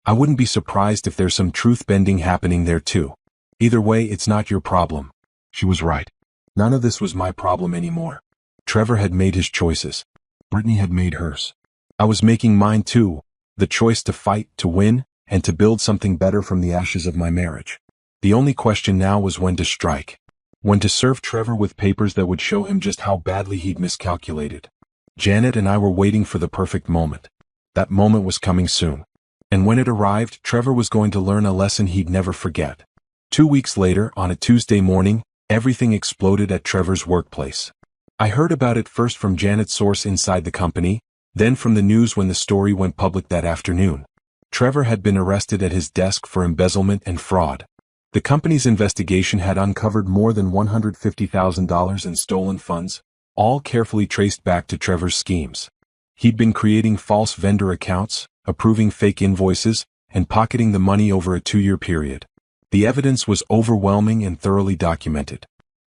I wouldn't be surprised if there's some truth-bending happening there too. Either way, it's not your problem. She was right. None of this was my problem anymore. Trevor had made his choices. Brittany had made hers. I was making mine too, the choice to fight, to win, and to build something better from the ashes of my marriage. The only question now was when to strike. When to serve Trevor with papers that would show him just how badly he'd miscalculated. Janet and I were waiting for the perfect moment. That moment was coming soon. And when it arrived, Trevor was going to learn a lesson he'd never forget. 2 weeks later, on a Tuesday morning, everything exploded at Trevor's workplace. I heard about it first from Janet's source inside the company, then from the news when the story went public that afternoon. Trevor had been arrested at his desk for embezzlement and fraud. The company's investigation had uncovered more than $150,000 in stolen funds, all carefully traced back to Trevor's schemes. He'd been creating false vendor accounts, approving fake invoices, and pocketing the money over a 2-year period. The evidence was overwhelming and thoroughly documented.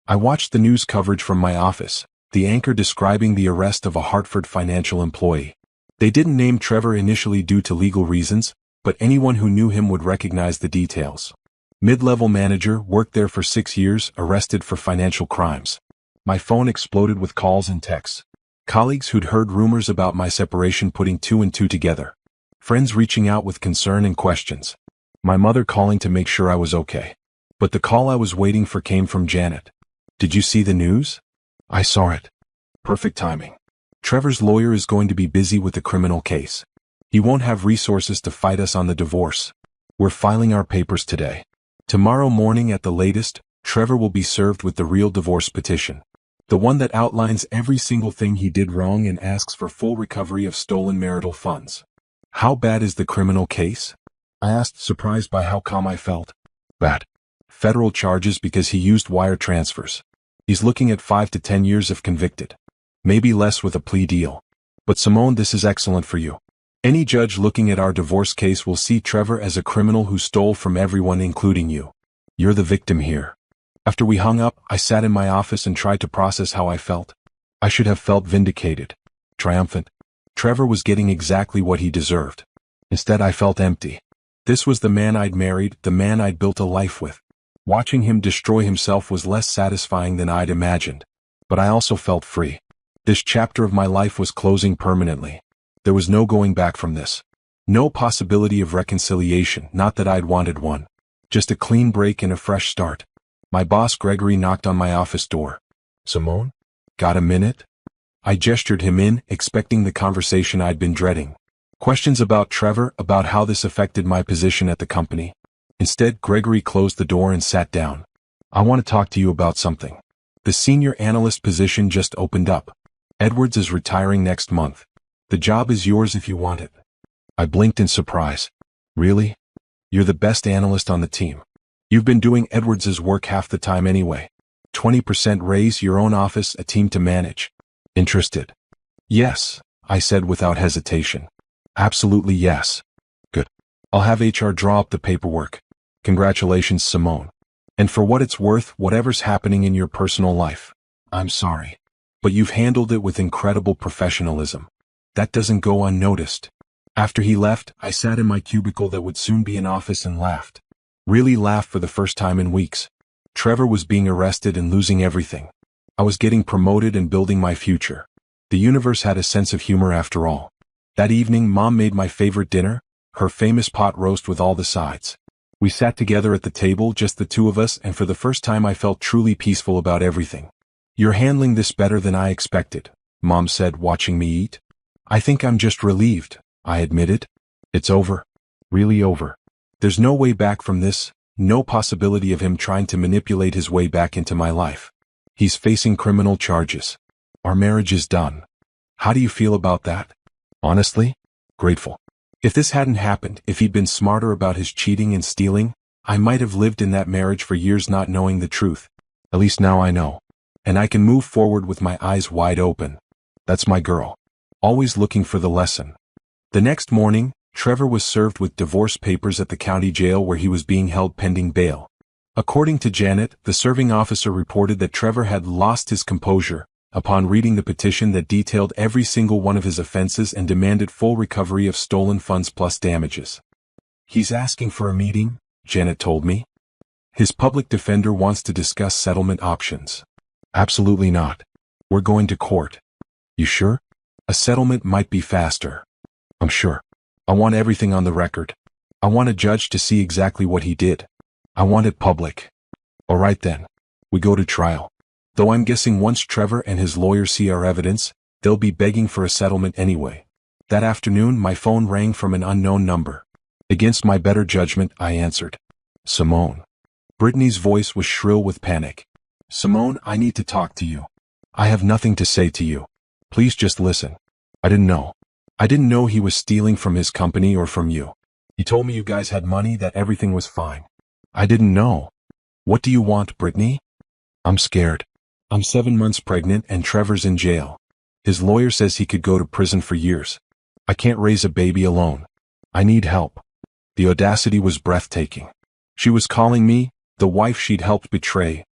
I watched the news coverage from my office, the anchor describing the arrest of a Hartford financial employee. They didn't name Trevor initially due to legal reasons, but anyone who knew him would recognize the details. Mid-level manager, worked there for 6 years, arrested for financial crimes. My phone exploded with calls and texts. Colleagues who'd heard rumors about my separation putting 2 and 2 together. Friends reaching out with concern and questions. My mother calling to make sure I was okay. But the call I was waiting for came from Janet. Did you see the news? I saw it. Perfect timing. Trevor's lawyer is going to be busy with the criminal case. He won't have resources to fight us on the divorce. We're filing our papers today. Tomorrow morning at the latest, Trevor will be served with the real divorce petition. The one that outlines every single thing he did wrong and asks for full recovery of stolen marital funds. How bad is the criminal case? I asked, surprised by how calm I felt. Bad. Federal charges because he used wire transfers. He's looking at 5 to 10 years if convicted. Maybe less with a plea deal. But Simone, this is excellent for you. Any judge looking at our divorce case will see Trevor as a criminal who stole from everyone, including you. You're the victim here. After we hung up, I sat in my office and tried to process how I felt. I should have felt vindicated. Triumphant. Trevor was getting exactly what he deserved. Instead, I felt empty. This was the man I'd married, the man I'd built a life with. Watching him destroy himself was less satisfying than I'd imagined. But I also felt free. This chapter of my life was closing permanently. There was no going back from this. No possibility of reconciliation, not that I'd wanted one. Just a clean break and a fresh start. My boss Gregory knocked on my office door. Simone? Got a minute? I gestured him in, expecting the conversation I'd been dreading. Questions about Trevor, about how this affected my position at the company. Instead, Gregory closed the door and sat down. I want to talk to you about something. The senior analyst position just opened up. Edwards is retiring next month. The job is yours if you want it. I blinked in surprise. Really? You're the best analyst on the team. You've been doing Edwards's work half the time anyway. 20% raise, your own office, a team to manage. Interested? Yes, I said without hesitation. Absolutely yes. Good. I'll have HR draw up the paperwork. Congratulations, Simone. And for what it's worth, whatever's happening in your personal life, I'm sorry. But you've handled it with incredible professionalism. That doesn't go unnoticed. After he left, I sat in my cubicle that would soon be an office and laughed. Really laughed for the first time in weeks. Trevor was being arrested and losing everything. I was getting promoted and building my future. The universe had a sense of humor after all. That evening, Mom made my favorite dinner, her famous pot roast with all the sides. We sat together at the table, just the two of us, and for the first time I felt truly peaceful about everything. You're handling this better than I expected, Mom said, watching me eat. I think I'm just relieved, I admitted. It's over. Really over. There's no way back from this, no possibility of him trying to manipulate his way back into my life. He's facing criminal charges. Our marriage is done. How do you feel about that? Honestly? Grateful. If this hadn't happened, if he'd been smarter about his cheating and stealing, I might have lived in that marriage for years not knowing the truth. At least now I know. And I can move forward with my eyes wide open. That's my girl. always looking for the lesson. The next morning, Trevor was served with divorce papers at the county jail where he was being held pending bail. According to Janet, the serving officer reported that Trevor had lost his composure upon reading the petition that detailed every single one of his offenses and demanded full recovery of stolen funds plus damages. "He's asking for a meeting," Janet told me. "His public defender wants to discuss settlement options." "Absolutely not. We're going to court." "You sure? A settlement might be faster." "I'm sure. I want everything on the record. I want a judge to see exactly what he did. I want it public." "All right then. We go to trial. Though I'm guessing once Trevor and his lawyer see our evidence, they'll be begging for a settlement anyway." That afternoon my phone rang from an unknown number. Against my better judgment, I answered. "Simone." Brittany's voice was shrill with panic. "Simone, I need to talk to you. I have nothing to say to you. Please just listen. I didn't know. I didn't know he was stealing from his company or from you. He told me you guys had money, that everything was fine. I didn't know. What do you want, Brittany?" "I'm scared. I'm 7 months pregnant and Trevor's in jail. His lawyer says he could go to prison for years. I can't raise a baby alone. I need help." The audacity was breathtaking. She was calling me, the wife she'd helped betray,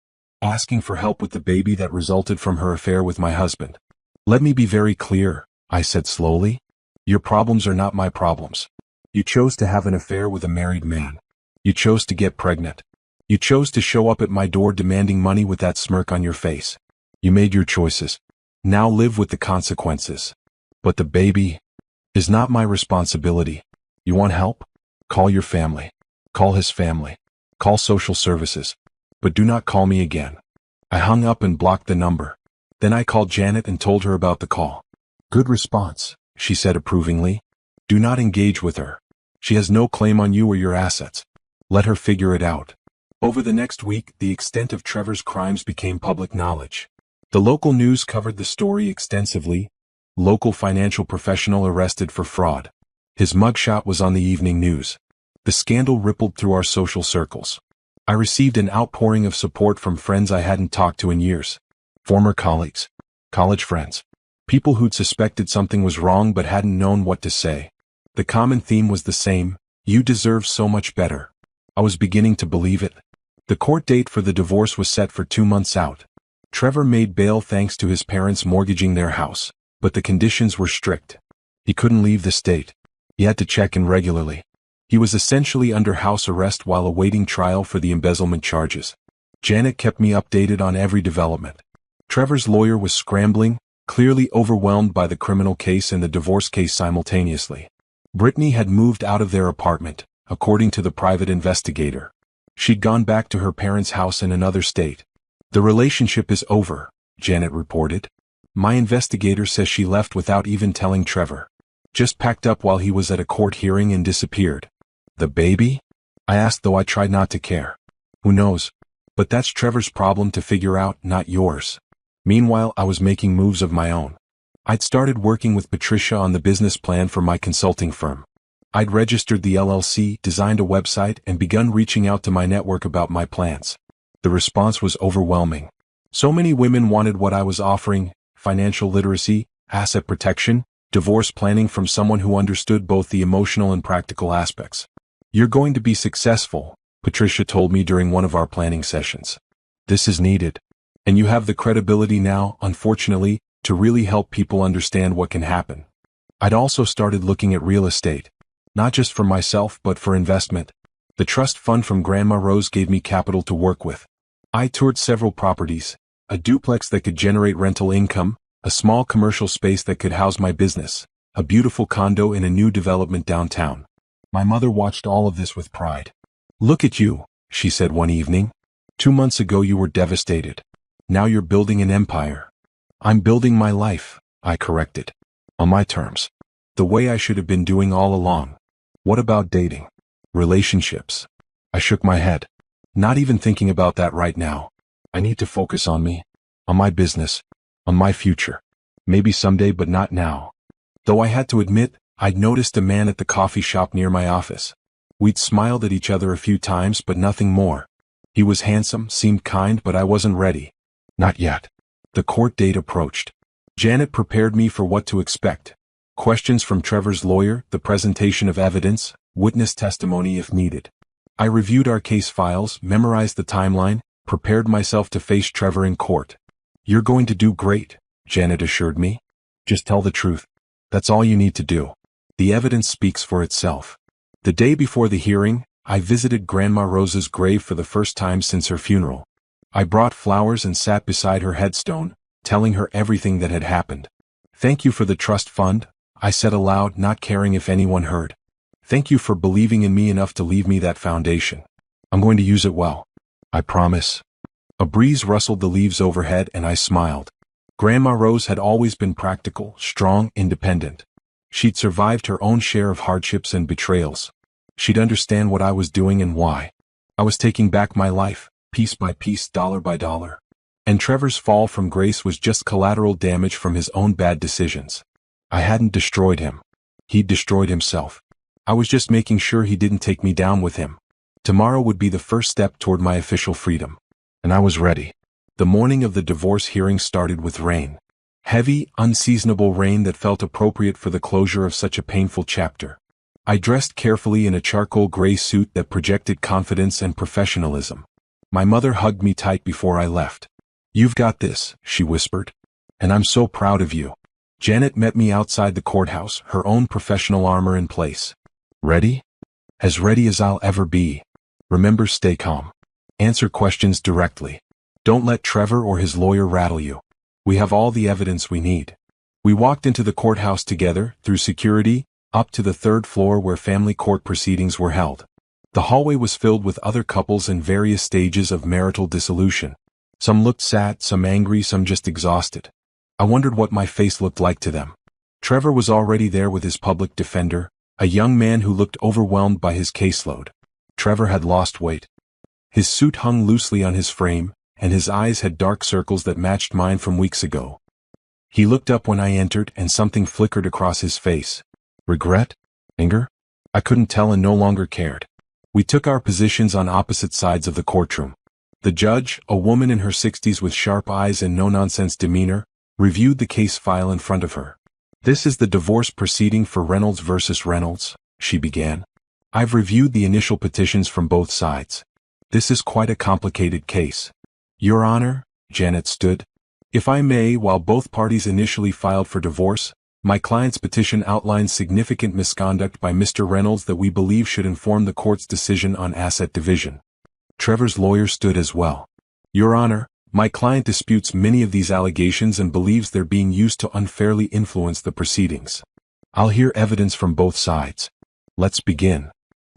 asking for help with the baby that resulted from her affair with my husband. "Let me be very clear," I said slowly. "Your problems are not my problems. You chose to have an affair with a married man. You chose to get pregnant. You chose to show up at my door demanding money with that smirk on your face. You made your choices. Now live with the consequences. But the baby is not my responsibility. You want help? Call your family. Call his family. Call social services. But do not call me again." I hung up and blocked the number. Then I called Janet and told her about the call. "Good response," she said approvingly. "Do not engage with her. She has no claim on you or your assets. Let her figure it out." Over the next week, the extent of Trevor's crimes became public knowledge. The local news covered the story extensively. Local financial professional arrested for fraud. His mugshot was on the evening news. The scandal rippled through our social circles. I received an outpouring of support from friends I hadn't talked to in years. Former colleagues, college friends, people who'd suspected something was wrong but hadn't known what to say. The common theme was the same: you deserve so much better. I was beginning to believe it. The court date for the divorce was set for 2 months out. Trevor made bail thanks to his parents mortgaging their house, but the conditions were strict. He couldn't leave the state. He had to check in regularly. He was essentially under house arrest while awaiting trial for the embezzlement charges. Janet kept me updated on every development. Trevor's lawyer was scrambling, clearly overwhelmed by the criminal case and the divorce case simultaneously. Brittany had moved out of their apartment, according to the private investigator. She'd gone back to her parents' house in another state. "The relationship is over," Janet reported. "My investigator says she left without even telling Trevor. Just packed up while he was at a court hearing and disappeared." "The baby?" I asked, though I tried not to care. "Who knows? But that's Trevor's problem to figure out, not yours." Meanwhile, I was making moves of my own. I'd started working with Patricia on the business plan for my consulting firm. I'd registered the LLC, designed a website, and begun reaching out to my network about my plans. The response was overwhelming. So many women wanted what I was offering: financial literacy, asset protection, divorce planning from someone who understood both the emotional and practical aspects. "You're going to be successful," Patricia told me during one of our planning sessions. "This is needed. And you have the credibility now, unfortunately, to really help people understand what can happen." I'd also started looking at real estate. Not just for myself but for investment. The trust fund from Grandma Rose gave me capital to work with. I toured several properties: a duplex that could generate rental income, a small commercial space that could house my business, a beautiful condo in a new development downtown. My mother watched all of this with pride. "Look at you," she said one evening. 2 months ago you were devastated. Now you're building an empire." "I'm building my life," I corrected. "On my terms. The way I should have been doing all along." "What about dating? Relationships?" I shook my head. "Not even thinking about that right now. I need to focus on me, on my business, on my future. Maybe someday, but not now." Though I had to admit, I'd noticed a man at the coffee shop near my office. We'd smiled at each other a few times, but nothing more. He was handsome, seemed kind, but I wasn't ready. Not yet. The court date approached. Janet prepared me for what to expect: questions from Trevor's lawyer, the presentation of evidence, witness testimony if needed. I reviewed our case files, memorized the timeline, prepared myself to face Trevor in court. "You're going to do great," Janet assured me. "Just tell the truth. That's all you need to do. The evidence speaks for itself." The day before the hearing, I visited Grandma Rosa's grave for the first time since her funeral. I brought flowers and sat beside her headstone, telling her everything that had happened. "Thank you for the trust fund," I said aloud, not caring if anyone heard. "Thank you for believing in me enough to leave me that foundation. I'm going to use it well. I promise." A breeze rustled the leaves overhead and I smiled. Grandma Rose had always been practical, strong, independent. She'd survived her own share of hardships and betrayals. She'd understand what I was doing and why. I was taking back my life, piece by piece, dollar by dollar. And Trevor's fall from grace was just collateral damage from his own bad decisions. I hadn't destroyed him. He'd destroyed himself. I was just making sure he didn't take me down with him. Tomorrow would be the first step toward my official freedom. And I was ready. The morning of the divorce hearing started with rain. Heavy, unseasonable rain that felt appropriate for the closure of such a painful chapter. I dressed carefully in a charcoal gray suit that projected confidence and professionalism. My mother hugged me tight before I left. "You've got this," she whispered. "And I'm so proud of you." Janet met me outside the courthouse, her own professional armor in place. "Ready?" "As ready as I'll ever be. Remember, stay calm. Answer questions directly. Don't let Trevor or his lawyer rattle you. We have all the evidence we need." We walked into the courthouse together, through security, up to the third floor where family court proceedings were held. The hallway was filled with other couples in various stages of marital dissolution. Some looked sad, some angry, some just exhausted. I wondered what my face looked like to them. Trevor was already there with his public defender, a young man who looked overwhelmed by his caseload. Trevor had lost weight. His suit hung loosely on his frame, and his eyes had dark circles that matched mine from weeks ago. He looked up when I entered and something flickered across his face. Regret? Anger? I couldn't tell and no longer cared. We took our positions on opposite sides of the courtroom. The judge, a woman in her 60s with sharp eyes and no-nonsense demeanor, reviewed the case file in front of her. "This is the divorce proceeding for Reynolds versus Reynolds," she began. "I've reviewed the initial petitions from both sides. This is quite a complicated case. Your Honor," Janet stood. "If I may, while both parties initially filed for divorce, my client's petition outlines significant misconduct by Mr. Reynolds that we believe should inform the court's decision on asset division." Trevor's lawyer stood as well. "Your Honor, my client disputes many of these allegations and believes they're being used to unfairly influence the proceedings. I'll hear evidence from both sides. Let's begin."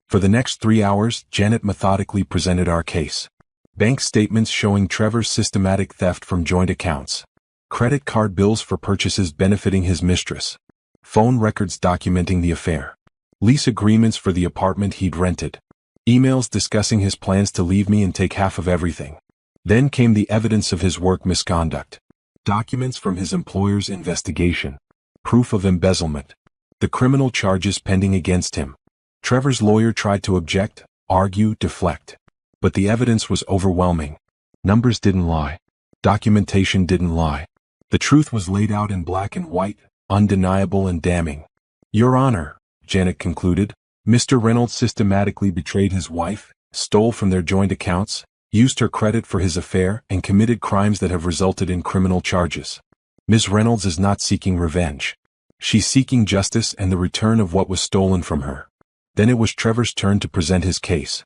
For the next 3 hours, Janet methodically presented our case. Bank statements showing Trevor's systematic theft from joint accounts. Credit card bills for purchases benefiting his mistress. Phone records documenting the affair. Lease agreements for the apartment he'd rented. Emails discussing his plans to leave me and take half of everything. Then came the evidence of his work misconduct. Documents from his employer's investigation. Proof of embezzlement. The criminal charges pending against him. Trevor's lawyer tried to object, argue, deflect. But the evidence was overwhelming. Numbers didn't lie. Documentation didn't lie. The truth was laid out in black and white, undeniable and damning. "Your Honor," Janet concluded, "Mr. Reynolds systematically betrayed his wife, stole from their joint accounts, used her credit for his affair, and committed crimes that have resulted in criminal charges. Ms. Reynolds is not seeking revenge. She's seeking justice and the return of what was stolen from her." Then it was Trevor's turn to present his case.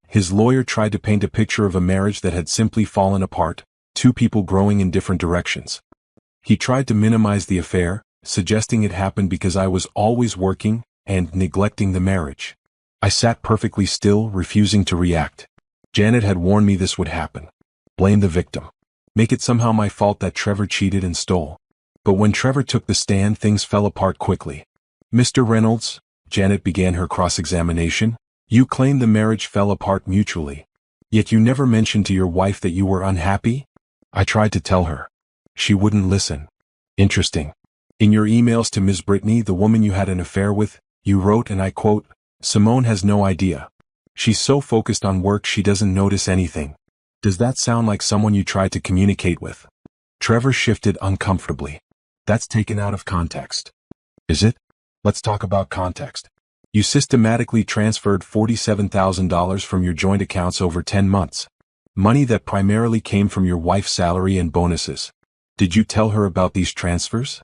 His lawyer tried to paint a picture of a marriage that had simply fallen apart, two people growing in different directions. He tried to minimize the affair, suggesting it happened because I was always working and neglecting the marriage. I sat perfectly still, refusing to react. Janet had warned me this would happen. Blame the victim. Make it somehow my fault that Trevor cheated and stole. But when Trevor took the stand, things fell apart quickly. "Mr. Reynolds," Janet began her cross-examination, "you claim the marriage fell apart mutually. Yet you never mentioned to your wife that you were unhappy?" I tried to tell her. She wouldn't listen. "Interesting. In your emails to Ms. Brittany, the woman you had an affair with, you wrote, and I quote, 'Simone has no idea. She's so focused on work she doesn't notice anything.' Does that sound like someone you tried to communicate with?" Trevor shifted uncomfortably. "That's taken out of context." "Is it?" Let's talk about context. You systematically transferred $47,000 from your joint accounts over 10 months. Money that primarily came from your wife's salary and bonuses. Did you tell her about these transfers?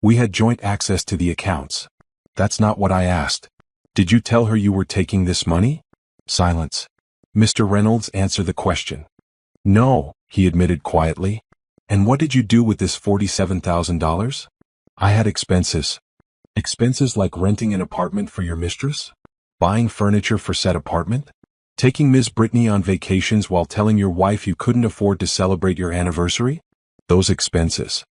We had joint access to the accounts. That's not what I asked. Did you tell her you were taking this money? Silence. Mr. Reynolds, answer the question. No, he admitted quietly. And what did you do with this $47,000? I had expenses. Expenses like renting an apartment for your mistress? Buying furniture for said apartment? Taking Ms. Brittany on vacations while telling your wife you couldn't afford to celebrate your anniversary? Those expenses.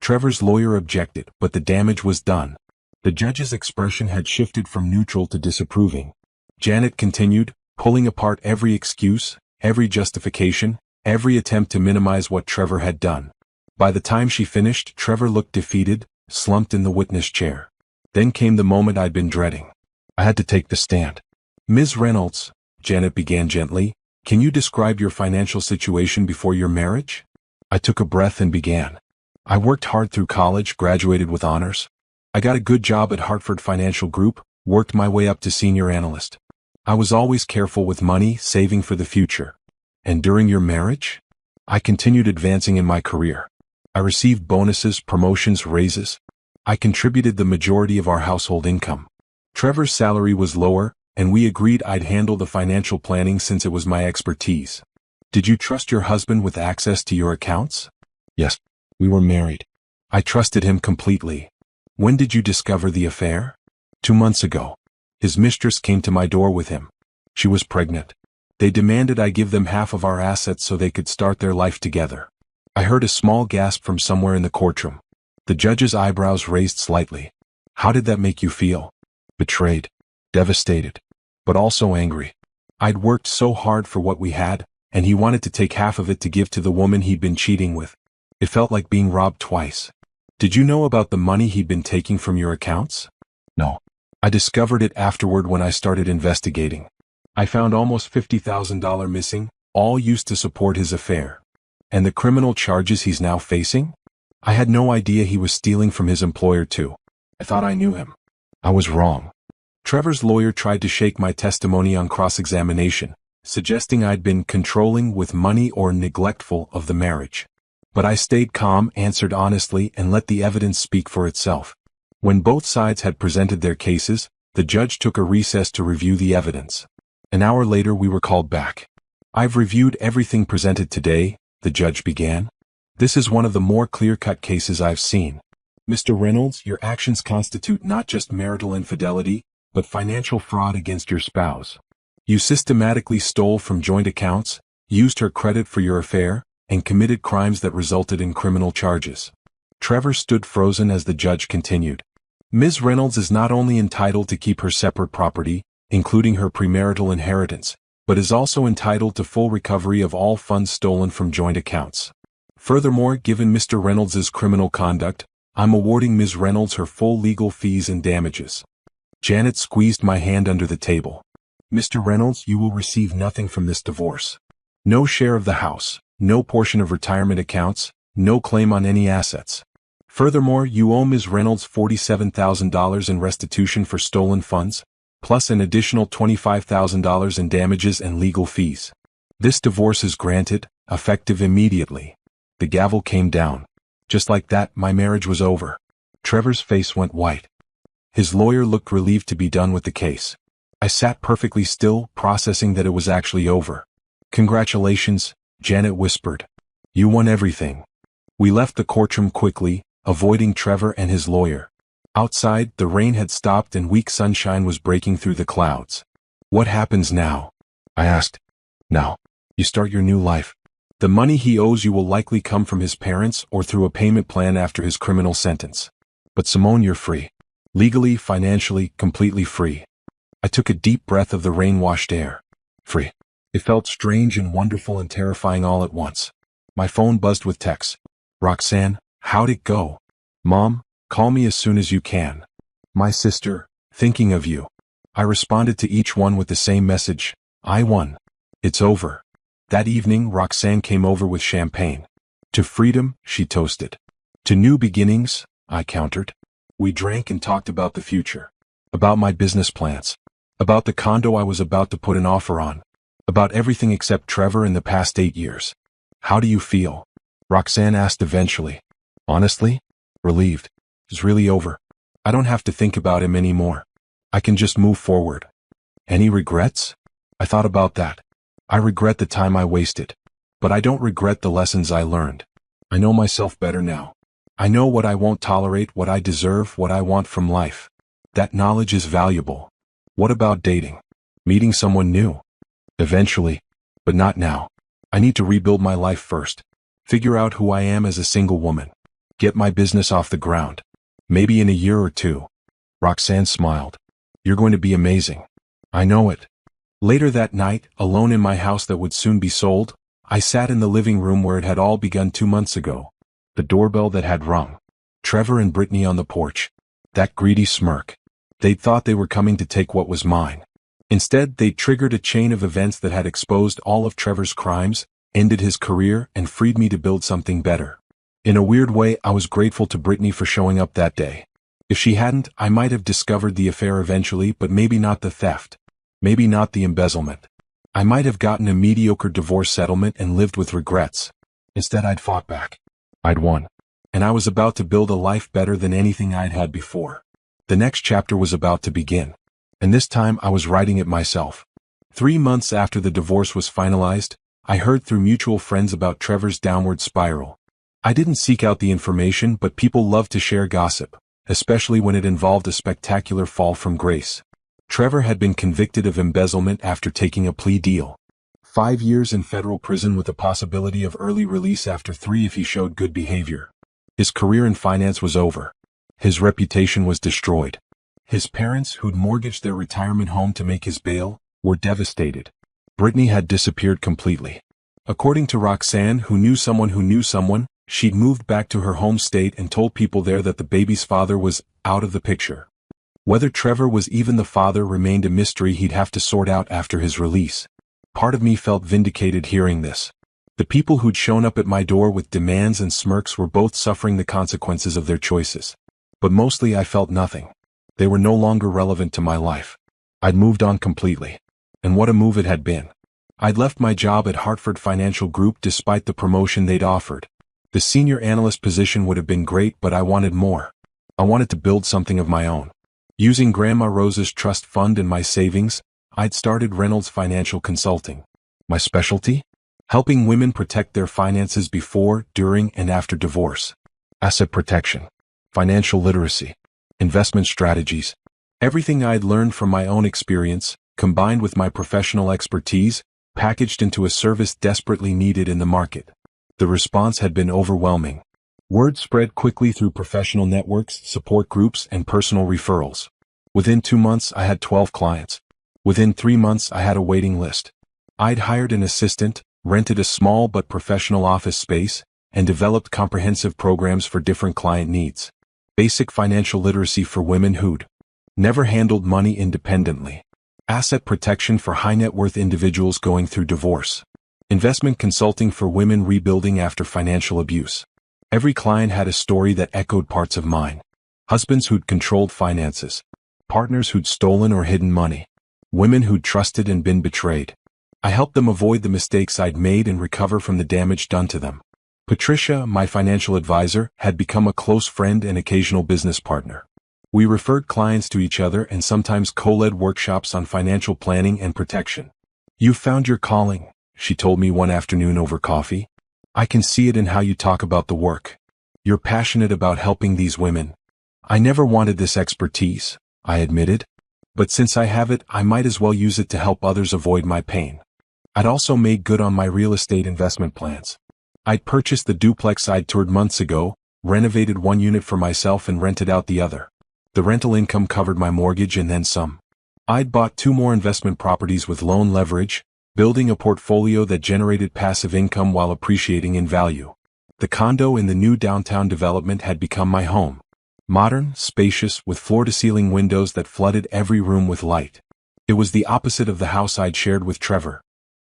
Trevor's lawyer objected, but the damage was done. The judge's expression had shifted from neutral to disapproving. Janet continued, pulling apart every excuse, every justification, every attempt to minimize what Trevor had done. By the time she finished, Trevor looked defeated, slumped in the witness chair. Then came the moment I'd been dreading. I had to take the stand. Ms. Reynolds, Janet began gently, can you describe your financial situation before your marriage? I took a breath and began. I worked hard through college, graduated with honors. I got a good job at Hartford Financial Group, worked my way up to senior analyst. I was always careful with money, saving for the future. And during your marriage? I continued advancing in my career. I received bonuses, promotions, raises. I contributed the majority of our household income. Trevor's salary was lower, and we agreed I'd handle the financial planning since it was my expertise. Did you trust your husband with access to your accounts? Yes, we were married. I trusted him completely. When did you discover the affair? 2 months ago. His mistress came to my door with him. She was pregnant. They demanded I give them half of our assets so they could start their life together. I heard a small gasp from somewhere in the courtroom. The judge's eyebrows raised slightly. How did that make you feel? Betrayed. Devastated. But also angry. I'd worked so hard for what we had, and he wanted to take half of it to give to the woman he'd been cheating with. It felt like being robbed twice. Did you know about the money he'd been taking from your accounts? No. I discovered it afterward when I started investigating. I found almost $50,000 missing, all used to support his affair. And the criminal charges he's now facing? I had no idea he was stealing from his employer too. I thought I knew him. I was wrong. Trevor's lawyer tried to shake my testimony on cross-examination, suggesting I'd been controlling with money or neglectful of the marriage. But I stayed calm, answered honestly, and let the evidence speak for itself. When both sides had presented their cases, the judge took a recess to review the evidence. An hour later we were called back. I've reviewed everything presented today, the judge began. This is one of the more clear-cut cases I've seen. Mr. Reynolds, your actions constitute not just marital infidelity, but financial fraud against your spouse. You systematically stole from joint accounts, used her credit for your affair, and committed crimes that resulted in criminal charges. Trevor stood frozen as the judge continued. Ms. Reynolds is not only entitled to keep her separate property, including her premarital inheritance, but is also entitled to full recovery of all funds stolen from joint accounts. Furthermore, given Mr. Reynolds' criminal conduct, I'm awarding Ms. Reynolds her full legal fees and damages. Janet squeezed my hand under the table. Mr. Reynolds, you will receive nothing from this divorce. No share of the house, no portion of retirement accounts, no claim on any assets. Furthermore, you owe Ms. Reynolds $47,000 in restitution for stolen funds, plus an additional $25,000 in damages and legal fees. This divorce is granted, effective immediately. The gavel came down. Just like that, my marriage was over. Trevor's face went white. His lawyer looked relieved to be done with the case. I sat perfectly still, processing that it was actually over. Congratulations, Janet whispered. You won everything. We left the courtroom quickly, avoiding Trevor and his lawyer. Outside, the rain had stopped and weak sunshine was breaking through the clouds. What happens now? I asked. Now, you start your new life. The money he owes you will likely come from his parents or through a payment plan after his criminal sentence. But Simone, you're free. Legally, financially, completely free. I took a deep breath of the rain-washed air. Free. It felt strange and wonderful and terrifying all at once. My phone buzzed with texts. Roxanne, how'd it go? Mom, call me as soon as you can. My sister, thinking of you. I responded to each one with the same message. I won. It's over. That evening, Roxanne came over with champagne. To freedom, she toasted. To new beginnings, I countered. We drank and talked about the future. About my business plans. About the condo I was about to put an offer on. About everything except Trevor in the past 8 years. How do you feel? Roxanne asked eventually. Honestly? Relieved. It's really over. I don't have to think about him anymore. I can just move forward. Any regrets? I thought about that. I regret the time I wasted. But I don't regret the lessons I learned. I know myself better now. I know what I won't tolerate, what I deserve, what I want from life. That knowledge is valuable. What about dating? Meeting someone new? Eventually. But not now. I need to rebuild my life first. Figure out who I am as a single woman. Get my business off the ground. Maybe in a year or two. Roxanne smiled. You're going to be amazing. I know it. Later that night, alone in my house that would soon be sold, I sat in the living room where it had all begun 2 months ago. The doorbell that had rung. Trevor and Brittany on the porch. That greedy smirk. They'd thought they were coming to take what was mine. Instead, they triggered a chain of events that had exposed all of Trevor's crimes, ended his career, and freed me to build something better. In a weird way, I was grateful to Brittany for showing up that day. If she hadn't, I might have discovered the affair eventually, but maybe not the theft. Maybe not the embezzlement. I might have gotten a mediocre divorce settlement and lived with regrets. Instead, I'd fought back. I'd won. And I was about to build a life better than anything I'd had before. The next chapter was about to begin. And this time I was writing it myself. 3 months after the divorce was finalized, I heard through mutual friends about Trevor's downward spiral. I didn't seek out the information, but people love to share gossip, especially when it involved a spectacular fall from grace. Trevor had been convicted of embezzlement after taking a plea deal. 5 years in federal prison with the possibility of early release after 3 if he showed good behavior. His career in finance was over. His reputation was destroyed. His parents, who'd mortgaged their retirement home to make his bail, were devastated. Brittany had disappeared completely. According to Roxanne, who knew someone, she'd moved back to her home state and told people there that the baby's father was out of the picture. Whether Trevor was even the father remained a mystery he'd have to sort out after his release. Part of me felt vindicated hearing this. The people who'd shown up at my door with demands and smirks were both suffering the consequences of their choices. But mostly I felt nothing. They were no longer relevant to my life. I'd moved on completely. And what a move it had been. I'd left my job at Hartford Financial Group despite the promotion they'd offered. The senior analyst position would have been great, but I wanted more. I wanted to build something of my own. Using Grandma Rose's trust fund and my savings, I'd started Reynolds Financial Consulting. My specialty? Helping women protect their finances before, during, and after divorce. Asset protection. Financial literacy. Investment strategies. Everything I'd learned from my own experience, combined with my professional expertise, packaged into a service desperately needed in the market. The response had been overwhelming. Word spread quickly through professional networks, support groups, and personal referrals. Within 2 months, I had 12 clients. Within 3 months, I had a waiting list. I'd hired an assistant, rented a small but professional office space, and developed comprehensive programs for different client needs. Basic financial literacy for women who'd never handled money independently. Asset protection for high net worth individuals going through divorce. Investment consulting for women rebuilding after financial abuse. Every client had a story that echoed parts of mine. Husbands who'd controlled finances. Partners who'd stolen or hidden money. Women who'd trusted and been betrayed. I helped them avoid the mistakes I'd made and recover from the damage done to them. Patricia, my financial advisor, had become a close friend and occasional business partner. We referred clients to each other and sometimes co-led workshops on financial planning and protection. "You found your calling," she told me one afternoon over coffee. "I can see it in how you talk about the work. You're passionate about helping these women." I never wanted this expertise, I admitted. But since I have it, I might as well use it to help others avoid my pain. I'd also made good on my real estate investment plans. I'd purchased the duplex I'd toured months ago, renovated one unit for myself and rented out the other. The rental income covered my mortgage and then some. I'd bought 2 more investment properties with loan leverage, building a portfolio that generated passive income while appreciating in value. The condo in the new downtown development had become my home. Modern, spacious, with floor-to-ceiling windows that flooded every room with light. It was the opposite of the house I'd shared with Trevor.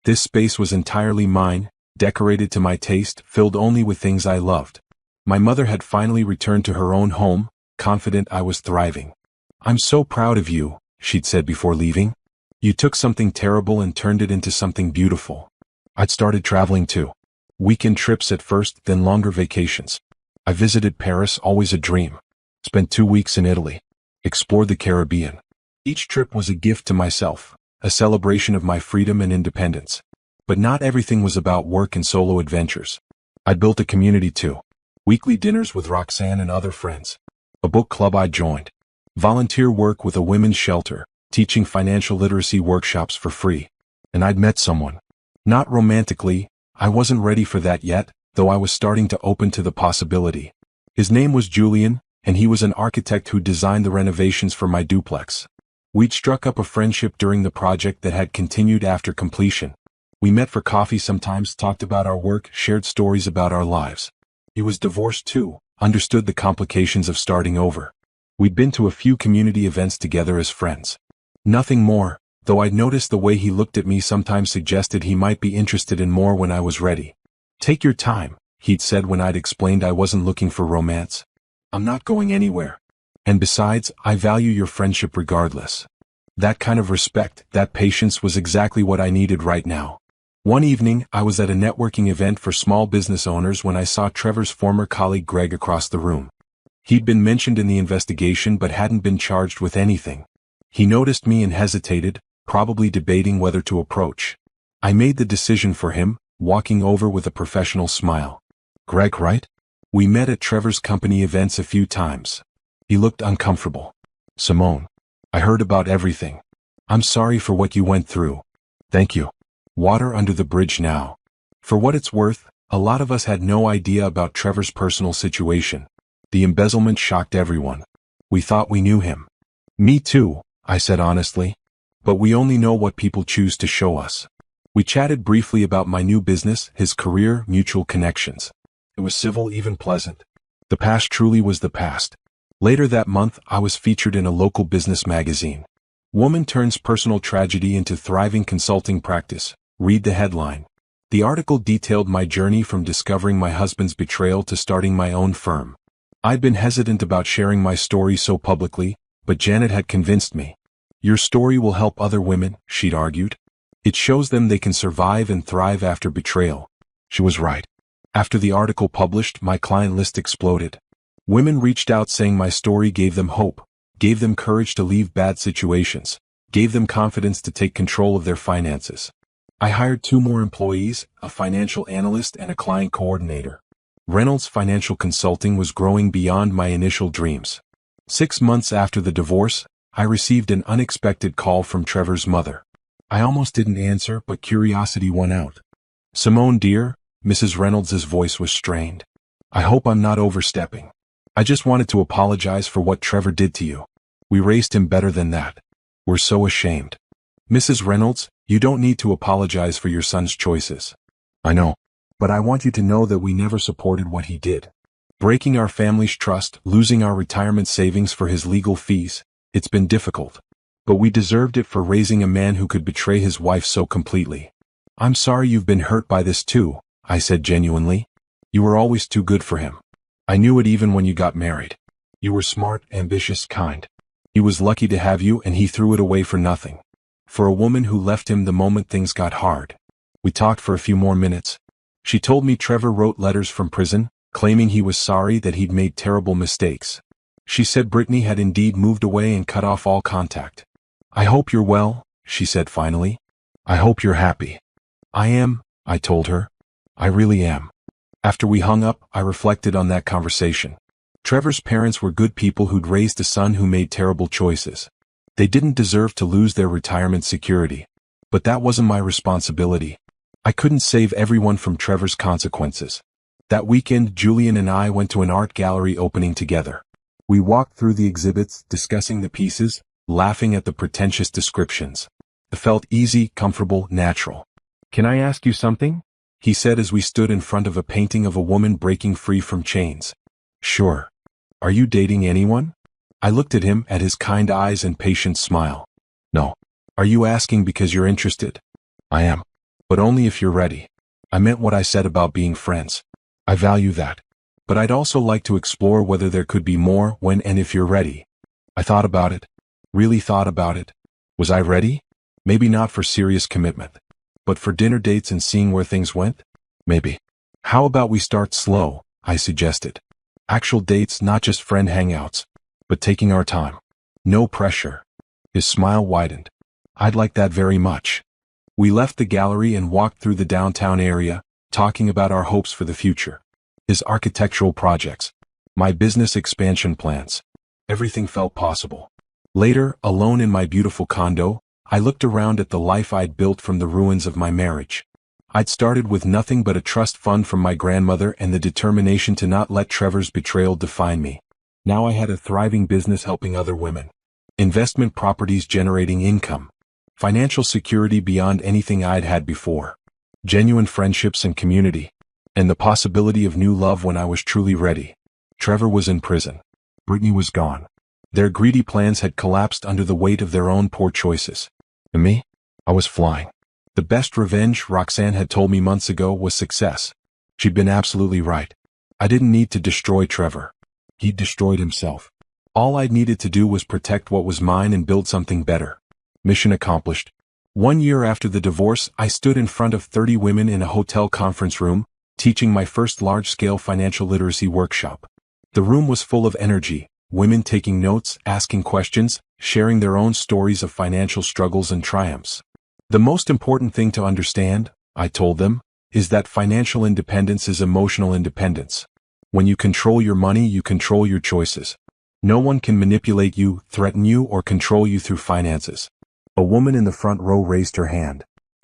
This space was entirely mine, decorated to my taste, filled only with things I loved. My mother had finally returned to her own home, confident I was thriving. "I'm so proud of you," she'd said before leaving. "You took something terrible and turned it into something beautiful." I'd started traveling too. Weekend trips at first, then longer vacations. I visited Paris, always a dream. Spent 2 weeks in Italy. Explored the Caribbean. Each trip was a gift to myself, a celebration of my freedom and independence. But not everything was about work and solo adventures. I built a community too. Weekly dinners with Roxanne and other friends. A book club I joined. Volunteer work with a women's shelter, teaching financial literacy workshops for free. And I'd met someone. Not romantically, I wasn't ready for that yet, though I was starting to open to the possibility. His name was Julian, and he was an architect who designed the renovations for my duplex. We'd struck up a friendship during the project that had continued after completion. We met for coffee sometimes, talked about our work, shared stories about our lives. He was divorced too, understood the complications of starting over. We'd been to a few community events together as friends. Nothing more, though I'd noticed the way he looked at me sometimes suggested he might be interested in more when I was ready. "Take your time," he'd said when I'd explained I wasn't looking for romance. "I'm not going anywhere. And besides, I value your friendship regardless." That kind of respect, that patience was exactly what I needed right now. One evening, I was at a networking event for small business owners when I saw Trevor's former colleague Greg across the room. He'd been mentioned in the investigation but hadn't been charged with anything. He noticed me and hesitated, probably debating whether to approach. I made the decision for him, walking over with a professional smile. "Greg, right? We met at Trevor's company events a few times." He looked uncomfortable. "Simone, I heard about everything. I'm sorry for what you went through." "Thank you." Water under the bridge now. For what it's worth, a lot of us had no idea about Trevor's personal situation. The embezzlement shocked everyone. We thought we knew him. "Me too," I said honestly. "But we only know what people choose to show us." We chatted briefly about my new business, his career, mutual connections. It was civil, even pleasant. The past truly was the past. Later that month, I was featured in a local business magazine. "Woman turns personal tragedy into thriving consulting practice." Read the headline. The article detailed my journey from discovering my husband's betrayal to starting my own firm. I'd been hesitant about sharing my story so publicly, but Janet had convinced me. "Your story will help other women," she'd argued. "It shows them they can survive and thrive after betrayal." She was right. After the article published, my client list exploded. Women reached out saying my story gave them hope, gave them courage to leave bad situations, gave them confidence to take control of their finances. I hired 2 more employees, a financial analyst and a client coordinator. Reynolds Financial Consulting was growing beyond my initial dreams. 6 months after the divorce, I received an unexpected call from Trevor's mother. I almost didn't answer, but curiosity won out. "Simone, dear," Mrs. Reynolds' voice was strained. "I hope I'm not overstepping. I just wanted to apologize for what Trevor did to you. We raised him better than that. We're so ashamed." "Mrs. Reynolds, you don't need to apologize for your son's choices." "I know. But I want you to know that we never supported what he did. Breaking our family's trust, losing our retirement savings for his legal fees, it's been difficult. But we deserved it for raising a man who could betray his wife so completely." "I'm sorry you've been hurt by this too," I said genuinely. "You were always too good for him. I knew it even when you got married. You were smart, ambitious, kind. He was lucky to have you and he threw it away for nothing. For a woman who left him the moment things got hard." We talked for a few more minutes. She told me Trevor wrote letters from prison, claiming he was sorry that he'd made terrible mistakes. She said Brittany had indeed moved away and cut off all contact. "I hope you're well," she said finally. "I hope you're happy." "I am," I told her. "I really am." After we hung up, I reflected on that conversation. Trevor's parents were good people who'd raised a son who made terrible choices. They didn't deserve to lose their retirement security. But that wasn't my responsibility. I couldn't save everyone from Trevor's consequences. That weekend, Julian and I went to an art gallery opening together. We walked through the exhibits, discussing the pieces, laughing at the pretentious descriptions. It felt easy, comfortable, natural. "Can I ask you something?" he said as we stood in front of a painting of a woman breaking free from chains. "Sure. Are you dating anyone?" I looked at him, at his kind eyes and patient smile. "No." "Are you asking because you're interested?" "I am. But only if you're ready." I meant what I said about being friends. I value that. But I'd also like to explore whether there could be more when and if you're ready. I thought about it. Really thought about it. Was I ready? Maybe not for serious commitment. But for dinner dates and seeing where things went? Maybe. How about we start slow, I suggested. Actual dates, not just friend hangouts, but taking our time. No pressure. His smile widened. I'd like that very much. We left the gallery and walked through the downtown area, talking about our hopes for the future. His architectural projects. My business expansion plans. Everything felt possible. Later, alone in my beautiful condo, I looked around at the life I'd built from the ruins of my marriage. I'd started with nothing but a trust fund from my grandmother and the determination to not let Trevor's betrayal define me. Now I had a thriving business helping other women. Investment properties generating income. Financial security beyond anything I'd had before. Genuine friendships and community. And the possibility of new love when I was truly ready. Trevor was in prison. Brittany was gone. Their greedy plans had collapsed under the weight of their own poor choices. And me? I was flying. The best revenge, Roxanne had told me months ago, was success. She'd been absolutely right. I didn't need to destroy Trevor. He'd destroyed himself. All I'd needed to do was protect what was mine and build something better. Mission accomplished. 1 year after the divorce, I stood in front of 30 women in a hotel conference room, teaching my first large-scale financial literacy workshop. The room was full of energy, women taking notes, asking questions, sharing their own stories of financial struggles and triumphs. The most important thing to understand, I told them, is that financial independence is emotional independence. When you control your money, you control your choices. No one can manipulate you, threaten you, or control you through finances. A woman in the front row raised her hand.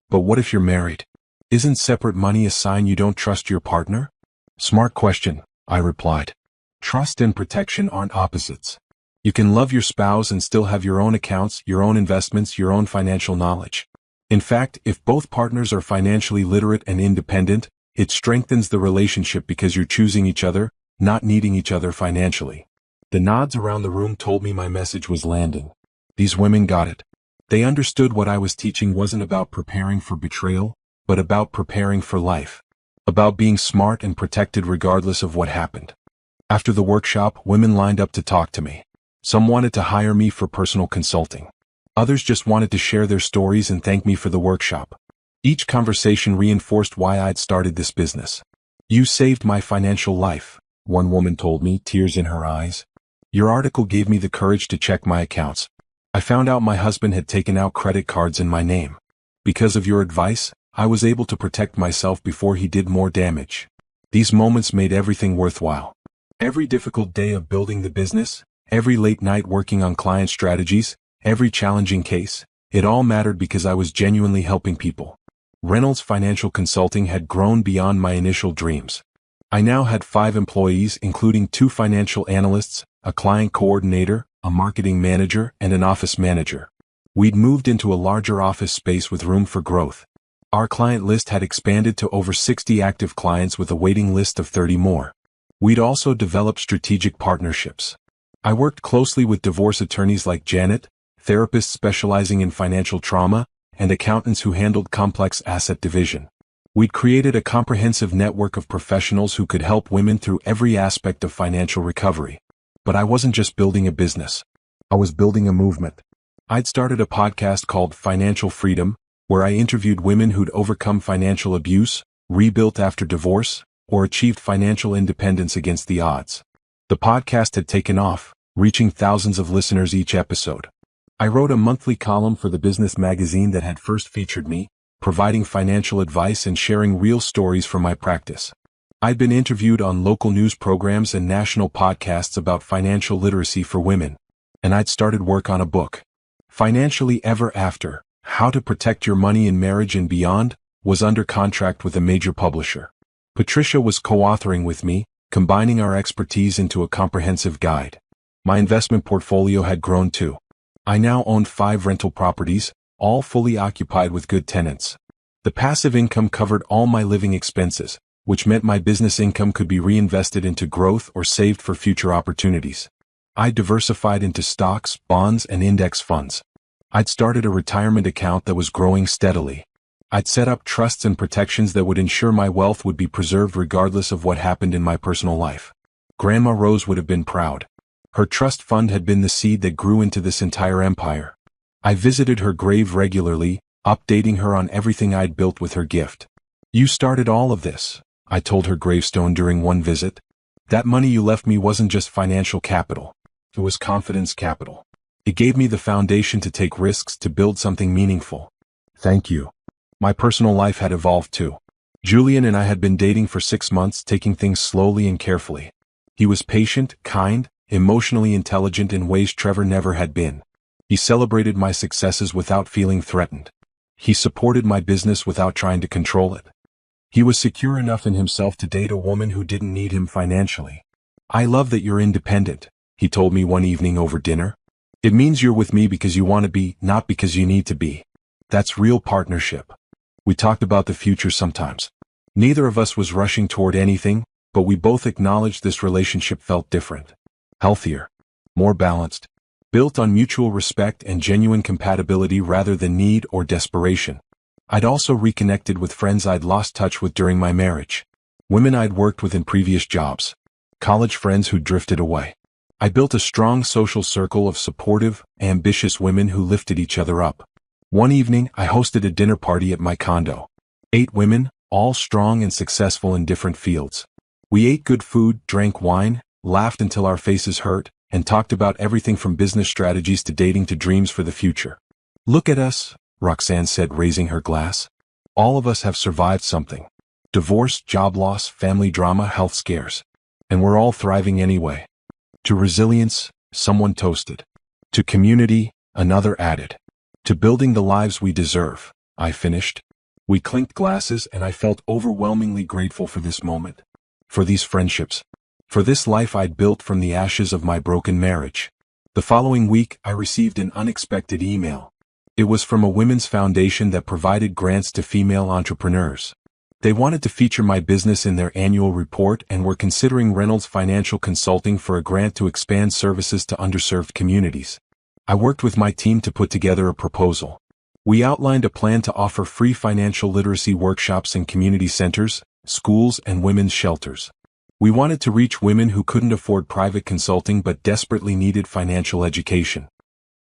But what if you're married? Isn't separate money a sign you don't trust your partner? Smart question, I replied. Trust and protection aren't opposites. You can love your spouse and still have your own accounts, your own investments, your own financial knowledge. In fact, if both partners are financially literate and independent, it strengthens the relationship because you're choosing each other, not needing each other financially. The nods around the room told me my message was landing. These women got it. They understood what I was teaching wasn't about preparing for betrayal, but about preparing for life. About being smart and protected regardless of what happened. After the workshop, women lined up to talk to me. Some wanted to hire me for personal consulting. Others just wanted to share their stories and thank me for the workshop. Each conversation reinforced why I'd started this business. You saved my financial life, one woman told me, tears in her eyes. Your article gave me the courage to check my accounts. I found out my husband had taken out credit cards in my name. Because of your advice, I was able to protect myself before he did more damage. These moments made everything worthwhile. Every difficult day of building the business, every late night working on client strategies, every challenging case, it all mattered because I was genuinely helping people. Reynolds Financial Consulting had grown beyond my initial dreams. I now had 5 employees, including 2 financial analysts, a client coordinator, a marketing manager, and an office manager. We'd moved into a larger office space with room for growth. Our client list had expanded to over 60 active clients with a waiting list of 30 more. We'd also developed strategic partnerships. I worked closely with divorce attorneys like Janet, therapists specializing in financial trauma, and accountants who handled complex asset division. We'd created a comprehensive network of professionals who could help women through every aspect of financial recovery. But I wasn't just building a business. I was building a movement. I'd started a podcast called Financial Freedom, where I interviewed women who'd overcome financial abuse, rebuilt after divorce, or achieved financial independence against the odds. The podcast had taken off, reaching thousands of listeners each episode. I wrote a monthly column for the business magazine that had first featured me, providing financial advice and sharing real stories from my practice. I'd been interviewed on local news programs and national podcasts about financial literacy for women. And I'd started work on a book. Financially Ever After, How to Protect Your Money in Marriage and Beyond, was under contract with a major publisher. Patricia was co-authoring with me, combining our expertise into a comprehensive guide. My investment portfolio had grown too. I now owned 5 rental properties, all fully occupied with good tenants. The passive income covered all my living expenses, which meant my business income could be reinvested into growth or saved for future opportunities. I diversified into stocks, bonds, and index funds. I'd started a retirement account that was growing steadily. I'd set up trusts and protections that would ensure my wealth would be preserved regardless of what happened in my personal life. Grandma Rose would have been proud. Her trust fund had been the seed that grew into this entire empire. I visited her grave regularly, updating her on everything I'd built with her gift. "You started all of this," I told her gravestone during one visit. "That money you left me wasn't just financial capital. It was confidence capital. It gave me the foundation to take risks to build something meaningful." "Thank you." My personal life had evolved too. Julian and I had been dating for 6 months, taking things slowly and carefully. He was patient, kind, emotionally intelligent in ways Trevor never had been. He celebrated my successes without feeling threatened. He supported my business without trying to control it. He was secure enough in himself to date a woman who didn't need him financially. "I love that you're independent," he told me one evening over dinner. "It means you're with me because you want to be, not because you need to be. That's real partnership." We talked about the future sometimes. Neither of us was rushing toward anything, but we both acknowledged this relationship felt different. Healthier. More balanced. Built on mutual respect and genuine compatibility rather than need or desperation. I'd also reconnected with friends I'd lost touch with during my marriage. Women I'd worked with in previous jobs. College friends who drifted away. I built a strong social circle of supportive, ambitious women who lifted each other up. One evening, I hosted a dinner party at my condo. 8 women, all strong and successful in different fields. We ate good food, drank wine, laughed until our faces hurt, and talked about everything from business strategies to dating to dreams for the future. "Look at us," Roxanne said, raising her glass. "All of us have survived something. Divorce, job loss, family drama, health scares. And we're all thriving anyway." "To resilience," someone toasted. "To community," another added. "To building the lives we deserve," I finished. We clinked glasses and I felt overwhelmingly grateful for this moment. For these friendships. For this life I'd built from the ashes of my broken marriage. The following week, I received an unexpected email. It was from a women's foundation that provided grants to female entrepreneurs. They wanted to feature my business in their annual report and were considering Reynolds Financial Consulting for a grant to expand services to underserved communities. I worked with my team to put together a proposal. We outlined a plan to offer free financial literacy workshops in community centers, schools, and women's shelters. We wanted to reach women who couldn't afford private consulting but desperately needed financial education.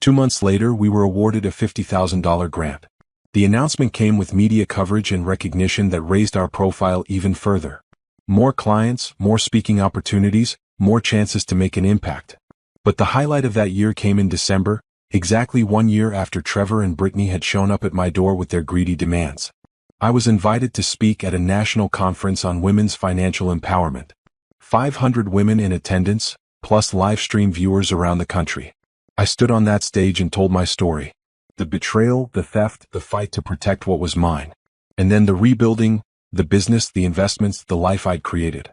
2 months later, we were awarded a $50,000 grant. The announcement came with media coverage and recognition that raised our profile even further. More clients, more speaking opportunities, more chances to make an impact. But the highlight of that year came in December, exactly 1 year after Trevor and Brittany had shown up at my door with their greedy demands. I was invited to speak at a national conference on women's financial empowerment. 500 women in attendance, plus live stream viewers around the country. I stood on that stage and told my story. The betrayal, the theft, the fight to protect what was mine. And then the rebuilding, the business, the investments, the life I'd created.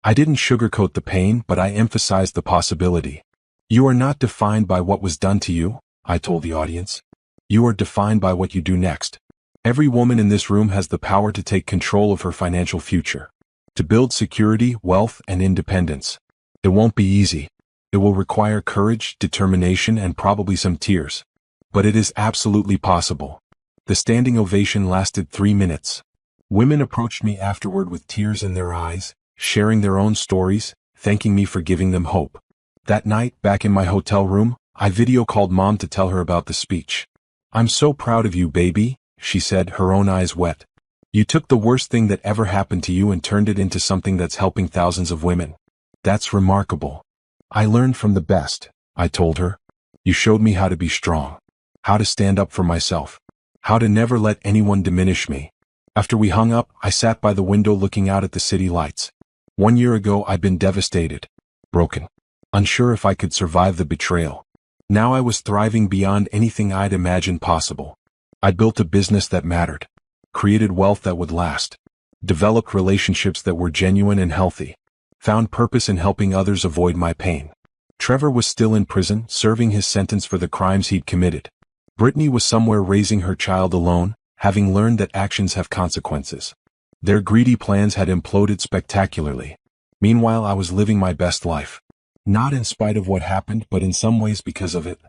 I didn't sugarcoat the pain, but I emphasized the possibility. "You are not defined by what was done to you," I told the audience. "You are defined by what you do next." Every woman in this room has the power to take control of her financial future. To build security, wealth, and independence. It won't be easy. It will require courage, determination, and probably some tears. But it is absolutely possible. The standing ovation lasted 3 minutes. Women approached me afterward with tears in their eyes, sharing their own stories, thanking me for giving them hope. That night, back in my hotel room, I video called Mom to tell her about the speech. "I'm so proud of you, baby," she said, her own eyes wet. "You took the worst thing that ever happened to you and turned it into something that's helping thousands of women. That's remarkable." "I learned from the best," I told her. "You showed me how to be strong. How to stand up for myself. How to never let anyone diminish me." After we hung up, I sat by the window looking out at the city lights. 1 year ago, I'd been devastated. Broken. Unsure if I could survive the betrayal. Now I was thriving beyond anything I'd imagined possible. I'd built a business that mattered. Created wealth that would last. Developed relationships that were genuine and healthy. Found purpose in helping others avoid my pain. Trevor was still in prison, serving his sentence for the crimes he'd committed. Brittany was somewhere raising her child alone, having learned that actions have consequences. Their greedy plans had imploded spectacularly. Meanwhile, I was living my best life. Not in spite of what happened, but in some ways because of it.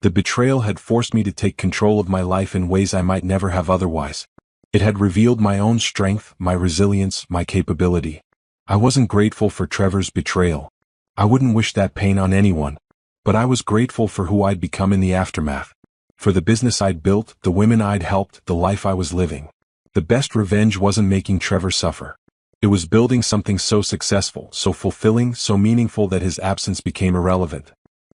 The betrayal had forced me to take control of my life in ways I might never have otherwise. It had revealed my own strength, my resilience, my capability. I wasn't grateful for Trevor's betrayal. I wouldn't wish that pain on anyone. But I was grateful for who I'd become in the aftermath. For the business I'd built, the women I'd helped, the life I was living. The best revenge wasn't making Trevor suffer. It was building something so successful, so fulfilling, so meaningful that his absence became irrelevant.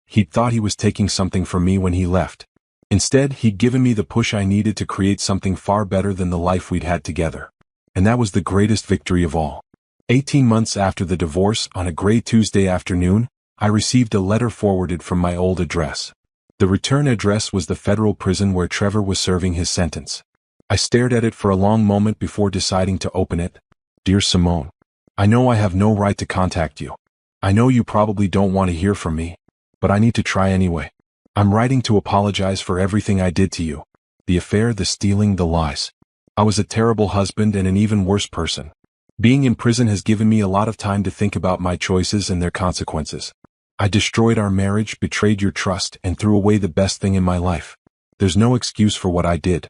He'd thought he was taking something from me when he left. Instead, he'd given me the push I needed to create something far better than the life we'd had together. And that was the greatest victory of all. 18 months after the divorce, on a gray Tuesday afternoon, I received a letter forwarded from my old address. The return address was the federal prison where Trevor was serving his sentence. I stared at it for a long moment before deciding to open it. Dear Simone, I know I have no right to contact you. I know you probably don't want to hear from me, but I need to try anyway. I'm writing to apologize for everything I did to you. The affair, the stealing, the lies. I was a terrible husband and an even worse person. Being in prison has given me a lot of time to think about my choices and their consequences. I destroyed our marriage, betrayed your trust, and threw away the best thing in my life. There's no excuse for what I did.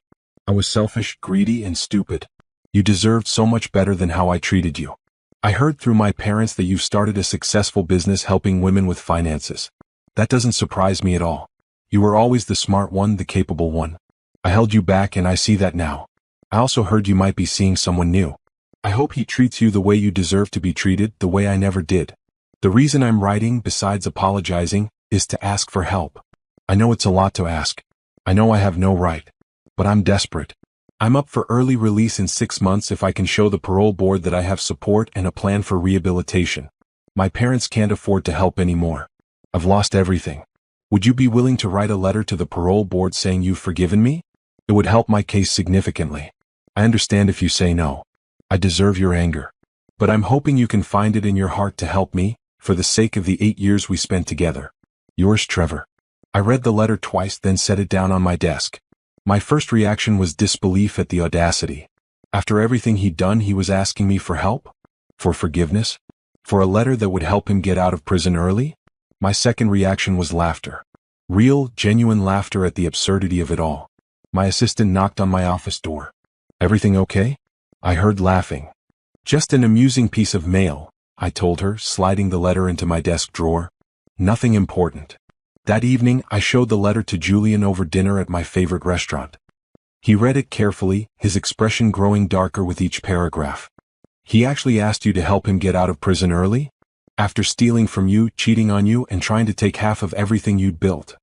I was selfish, greedy, and stupid. You deserved so much better than how I treated you. I heard through my parents that you've started a successful business helping women with finances. That doesn't surprise me at all. You were always the smart one, the capable one. I held you back and I see that now. I also heard you might be seeing someone new. I hope he treats you the way you deserve to be treated, the way I never did. The reason I'm writing, besides apologizing, is to ask for help. I know it's a lot to ask. I know I have no right. But I'm desperate. I'm up for early release in 6 months if I can show the parole board that I have support and a plan for rehabilitation. My parents can't afford to help anymore. I've lost everything. Would you be willing to write a letter to the parole board saying you've forgiven me? It would help my case significantly. I understand if you say no. I deserve your anger. But I'm hoping you can find it in your heart to help me, for the sake of the 8 years we spent together. Yours, Trevor. I read the letter twice, then set it down on my desk. My first reaction was disbelief at the audacity. After everything he'd done, he was asking me for help? For forgiveness? For a letter that would help him get out of prison early? My second reaction was laughter. Real, genuine laughter at the absurdity of it all. My assistant knocked on my office door. Everything okay? I heard laughing. Just an amusing piece of mail, I told her, sliding the letter into my desk drawer. Nothing important. That evening, I showed the letter to Julian over dinner at my favorite restaurant. He read it carefully, his expression growing darker with each paragraph. He actually asked you to help him get out of prison early? After stealing from you, cheating on you, and trying to take half of everything you'd built.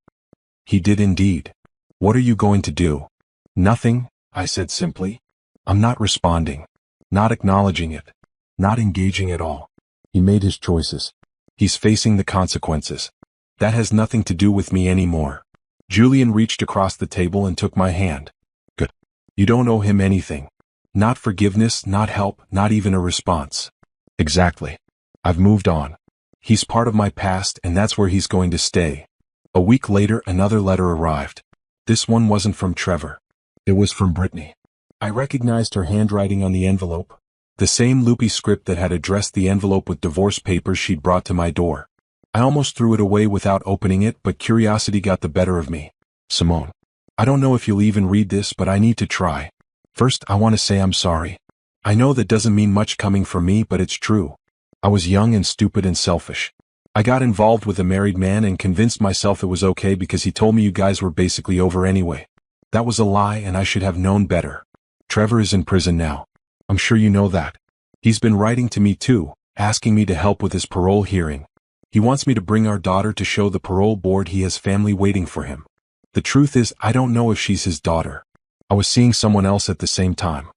He did indeed. What are you going to do? Nothing, I said simply. I'm not responding. Not acknowledging it. Not engaging at all. He made his choices. He's facing the consequences. That has nothing to do with me anymore. Julian reached across the table and took my hand. Good. You don't owe him anything. Not forgiveness, not help, not even a response. Exactly. I've moved on. He's part of my past and that's where he's going to stay. A week later, another letter arrived. This one wasn't from Trevor. It was from Brittany. I recognized her handwriting on the envelope. The same loopy script that had addressed the envelope with divorce papers she'd brought to my door. I almost threw it away without opening it, but curiosity got the better of me. Simone. I don't know if you'll even read this, but I need to try. First, I want to say I'm sorry. I know that doesn't mean much coming from me, but it's true. I was young and stupid and selfish. I got involved with a married man and convinced myself it was okay because he told me you guys were basically over anyway. That was a lie and I should have known better. Trevor is in prison now. I'm sure you know that. He's been writing to me too, asking me to help with his parole hearing. He wants me to bring our daughter to show the parole board he has family waiting for him. The truth is, I don't know if she's his daughter. I was seeing someone else at the same time.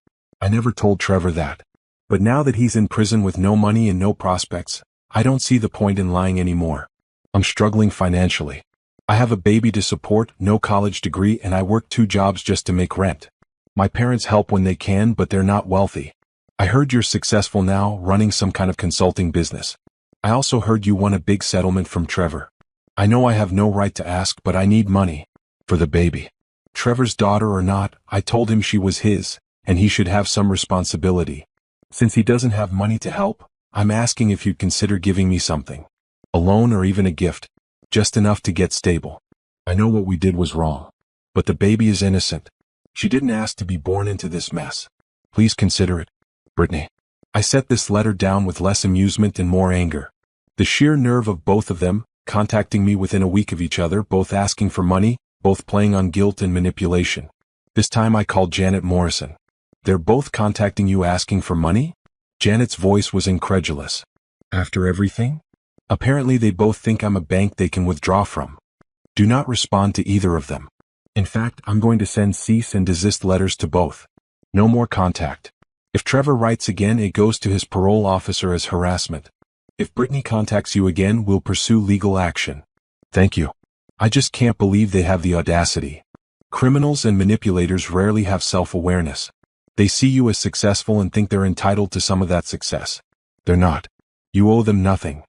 I never told Trevor that. But now that he's in prison with no money and no prospects, I don't see the point in lying anymore. I'm struggling financially. I have a baby to support, no college degree, and I work 2 jobs just to make rent. My parents help when they can, but they're not wealthy. I heard you're successful now, running some kind of consulting business. I also heard you won a big settlement from Trevor. I know I have no right to ask, but I need money. For the baby. Trevor's daughter or not, I told him she was his, and he should have some responsibility. Since he doesn't have money to help, I'm asking if you'd consider giving me something. A loan or even a gift. Just enough to get stable. I know what we did was wrong. But the baby is innocent. She didn't ask to be born into this mess. Please consider it. Brittany. I set this letter down with less amusement and more anger. The sheer nerve of both of them, contacting me within a week of each other, both asking for money, both playing on guilt and manipulation. This time I called Janet Morrison. They're both contacting you asking for money? Janet's voice was incredulous. After everything? Apparently they both think I'm a bank they can withdraw from. Do not respond to either of them. In fact, I'm going to send cease and desist letters to both. No more contact. If Trevor writes again, it goes to his parole officer as harassment. If Brittany contacts you again, we'll pursue legal action. Thank you. I just can't believe they have the audacity. Criminals and manipulators rarely have self-awareness. They see you as successful and think they're entitled to some of that success. They're not. You owe them nothing.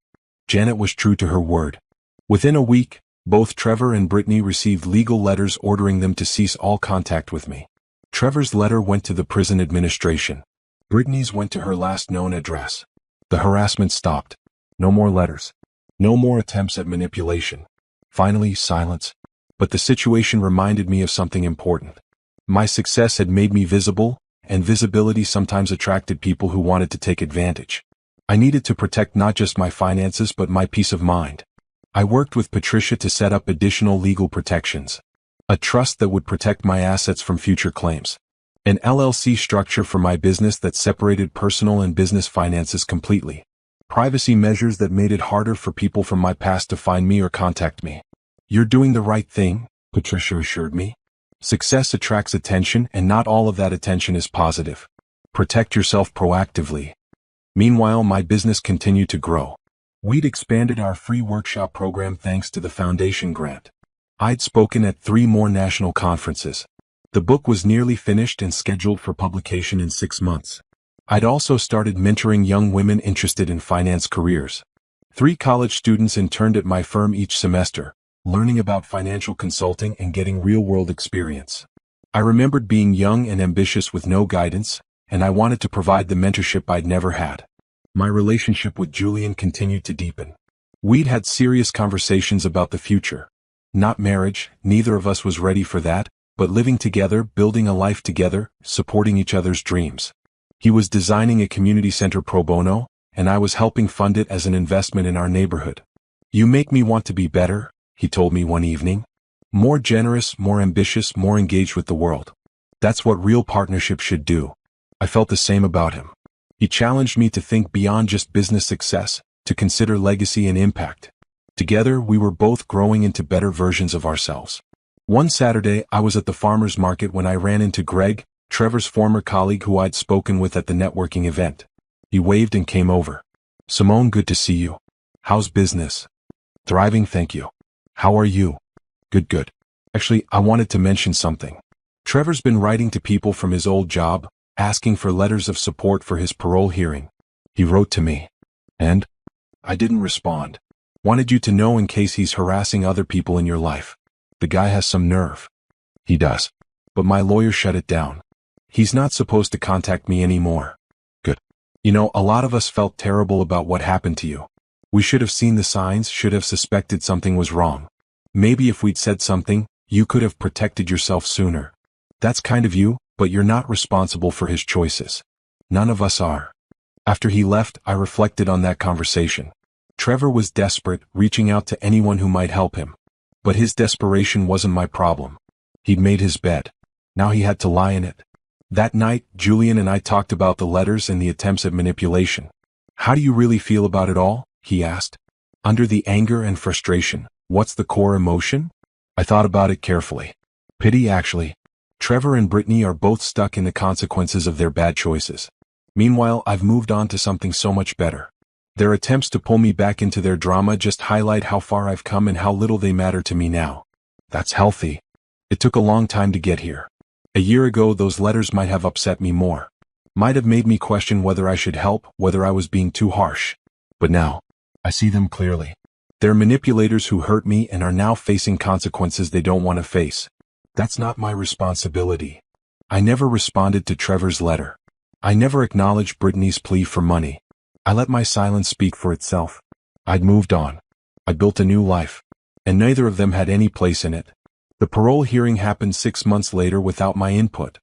Janet was true to her word. Within a week, both Trevor and Brittany received legal letters ordering them to cease all contact with me. Trevor's letter went to the prison administration. Brittany's went to her last known address. The harassment stopped. No more letters. No more attempts at manipulation. Finally, silence. But the situation reminded me of something important. My success had made me visible, and visibility sometimes attracted people who wanted to take advantage. I needed to protect not just my finances but my peace of mind. I worked with Patricia to set up additional legal protections. A trust that would protect my assets from future claims. An LLC structure for my business that separated personal and business finances completely. Privacy measures that made it harder for people from my past to find me or contact me. You're doing the right thing, Patricia assured me. Success attracts attention and not all of that attention is positive. Protect yourself proactively. Meanwhile, my business continued to grow. We'd expanded our free workshop program thanks to the foundation grant. I'd spoken at 3 more national conferences. The book was nearly finished and scheduled for publication in 6 months. I'd also started mentoring young women interested in finance careers. 3 college students interned at my firm each semester, learning about financial consulting and getting real-world experience. I remembered being young and ambitious with no guidance, and I wanted to provide the mentorship I'd never had. My relationship with Julian continued to deepen. We'd had serious conversations about the future. Not marriage, neither of us was ready for that, but living together, building a life together, supporting each other's dreams. He was designing a community center pro bono, and I was helping fund it as an investment in our neighborhood. You make me want to be better, he told me one evening. More generous, more ambitious, more engaged with the world. That's what real partnership should do. I felt the same about him. He challenged me to think beyond just business success, to consider legacy and impact. Together, we were both growing into better versions of ourselves. One Saturday, I was at the farmer's market when I ran into Greg, Trevor's former colleague who I'd spoken with at the networking event. He waved and came over. Simone, good to see you. How's business? Thriving, thank you. How are you? Good. Actually, I wanted to mention something. Trevor's been writing to people from his old job, asking for letters of support for his parole hearing. He wrote to me. And? I didn't respond. Wanted you to know in case he's harassing other people in your life. The guy has some nerve. He does. But my lawyer shut it down. He's not supposed to contact me anymore. Good. You know, a lot of us felt terrible about what happened to you. We should have seen the signs, should have suspected something was wrong. Maybe if we'd said something, you could have protected yourself sooner. That's kind of you, but you're not responsible for his choices. None of us are. After he left, I reflected on that conversation. Trevor was desperate, reaching out to anyone who might help him. But his desperation wasn't my problem. He'd made his bed. Now he had to lie in it. That night, Julian and I talked about the letters and the attempts at manipulation. How do you really feel about it all? He asked. Under the anger and frustration, what's the core emotion? I thought about it carefully. Pity, actually. Trevor and Brittany are both stuck in the consequences of their bad choices. Meanwhile, I've moved on to something so much better. Their attempts to pull me back into their drama just highlight how far I've come and how little they matter to me now. That's healthy. It took a long time to get here. A year ago, those letters might have upset me more. Might have made me question whether I should help, whether I was being too harsh. But now, I see them clearly. They're manipulators who hurt me and are now facing consequences they don't want to face. That's not my responsibility. I never responded to Trevor's letter. I never acknowledged Brittany's plea for money. I let my silence speak for itself. I'd moved on. I built a new life. And neither of them had any place in it. The parole hearing happened 6 months later without my input.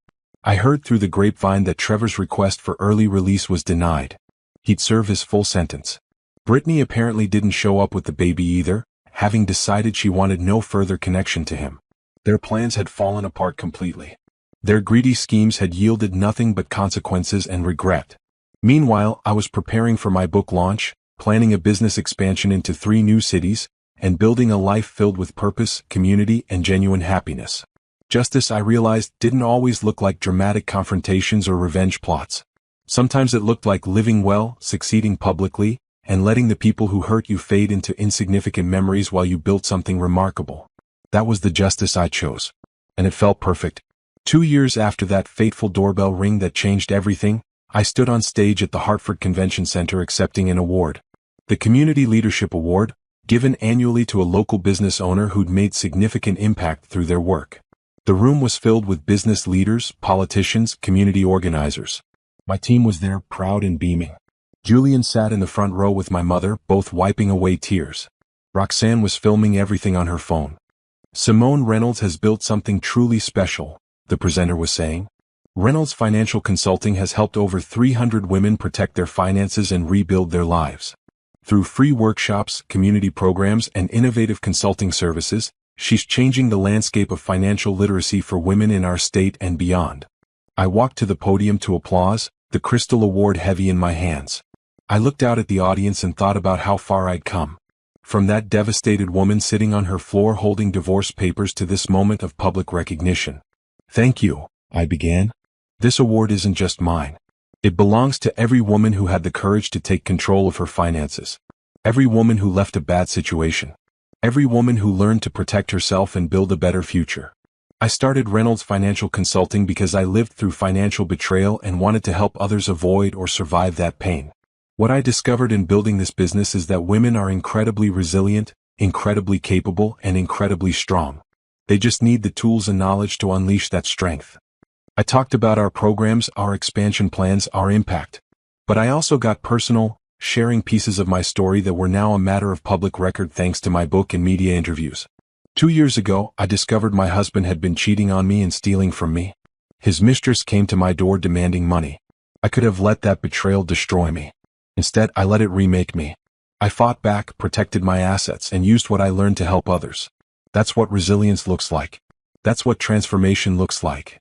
I heard through the grapevine that Trevor's request for early release was denied. He'd serve his full sentence. Brittany apparently didn't show up with the baby either, having decided she wanted no further connection to him. Their plans had fallen apart completely. Their greedy schemes had yielded nothing but consequences and regret. Meanwhile, I was preparing for my book launch, planning a business expansion into 3 new cities, and building a life filled with purpose, community, and genuine happiness. Justice, I realized, didn't always look like dramatic confrontations or revenge plots. Sometimes it looked like living well, succeeding publicly, and letting the people who hurt you fade into insignificant memories while you built something remarkable. That was the justice I chose. And it felt perfect. 2 years after that fateful doorbell ring that changed everything, I stood on stage at the Hartford Convention Center accepting an award. The Community Leadership Award, given annually to a local business owner who'd made significant impact through their work. The room was filled with business leaders, politicians, community organizers. My team was there, proud and beaming. Julian sat in the front row with my mother, both wiping away tears. Roxanne was filming everything on her phone. Simone Reynolds has built something truly special, the presenter was saying. Reynolds Financial Consulting has helped over 300 women protect their finances and rebuild their lives. Through free workshops, community programs, and innovative consulting services, she's changing the landscape of financial literacy for women in our state and beyond. I walked to the podium to applause, the Crystal Award heavy in my hands. I looked out at the audience and thought about how far I'd come. From that devastated woman sitting on her floor holding divorce papers to this moment of public recognition. Thank you, I began. This award isn't just mine. It belongs to every woman who had the courage to take control of her finances. Every woman who left a bad situation. Every woman who learned to protect herself and build a better future. I started Reynolds Financial Consulting because I lived through financial betrayal and wanted to help others avoid or survive that pain. What I discovered in building this business is that women are incredibly resilient, incredibly capable, and incredibly strong. They just need the tools and knowledge to unleash that strength. I talked about our programs, our expansion plans, our impact. But I also got personal, sharing pieces of my story that were now a matter of public record thanks to my book and media interviews. 2 years ago, I discovered my husband had been cheating on me and stealing from me. His mistress came to my door demanding money. I could have let that betrayal destroy me. Instead, I let it remake me. I fought back, protected my assets, and used what I learned to help others. That's what resilience looks like. That's what transformation looks like.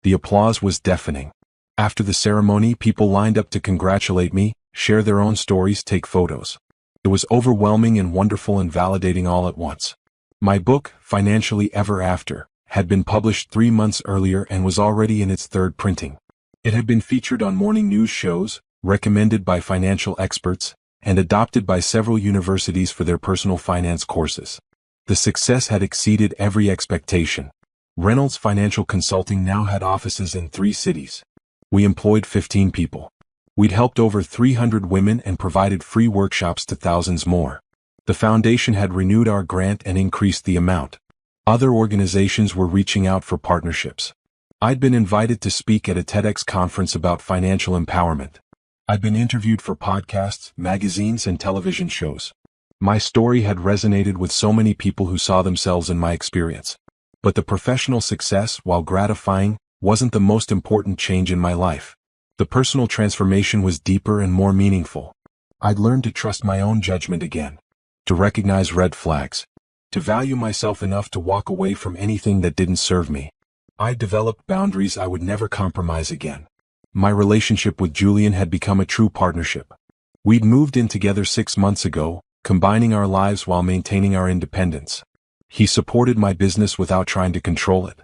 The applause was deafening. After the ceremony, people lined up to congratulate me, share their own stories, take photos. It was overwhelming and wonderful and validating all at once. My book, Financially Ever After, had been published 3 months earlier and was already in its 3rd printing. It had been featured on morning news shows, recommended by financial experts, and adopted by several universities for their personal finance courses. The success had exceeded every expectation. Reynolds Financial Consulting now had offices in 3 cities. We employed 15 people. We'd helped over 300 women and provided free workshops to thousands more. The foundation had renewed our grant and increased the amount. Other organizations were reaching out for partnerships. I'd been invited to speak at a TEDx conference about financial empowerment. I'd been interviewed for podcasts, magazines, and television shows. My story had resonated with so many people who saw themselves in my experience. But the professional success, while gratifying, wasn't the most important change in my life. The personal transformation was deeper and more meaningful. I'd learned to trust my own judgment again, to recognize red flags, to value myself enough to walk away from anything that didn't serve me. I'd developed boundaries I would never compromise again. My relationship with Julian had become a true partnership. We'd moved in together 6 months ago, combining our lives while maintaining our independence. He supported my business without trying to control it.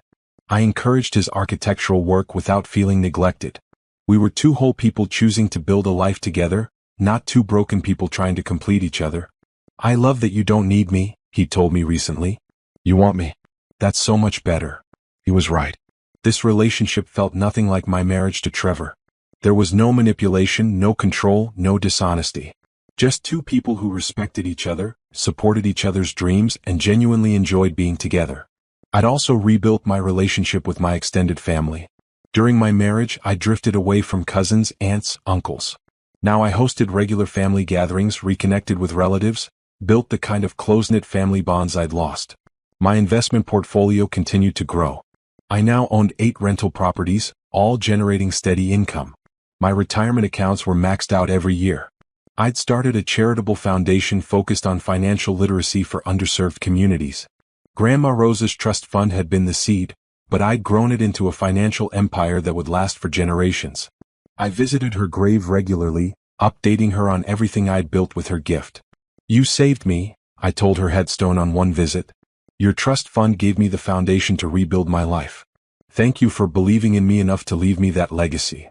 I encouraged his architectural work without feeling neglected. We were 2 whole people choosing to build a life together, not 2 broken people trying to complete each other. I love that you don't need me, he told me recently. You want me. That's so much better. He was right. This relationship felt nothing like my marriage to Trevor. There was no manipulation, no control, no dishonesty. Just 2 people who respected each other, supported each other's dreams, and genuinely enjoyed being together. I'd also rebuilt my relationship with my extended family. During my marriage, I drifted away from cousins, aunts, uncles. Now I hosted regular family gatherings, reconnected with relatives, built the kind of close-knit family bonds I'd lost. My investment portfolio continued to grow. I now owned 8 rental properties, all generating steady income. My retirement accounts were maxed out every year. I'd started a charitable foundation focused on financial literacy for underserved communities. Grandma Rosa's trust fund had been the seed, but I'd grown it into a financial empire that would last for generations. I visited her grave regularly, updating her on everything I'd built with her gift. "You saved me," I told her headstone on one visit. "Your trust fund gave me the foundation to rebuild my life. Thank you for believing in me enough to leave me that legacy."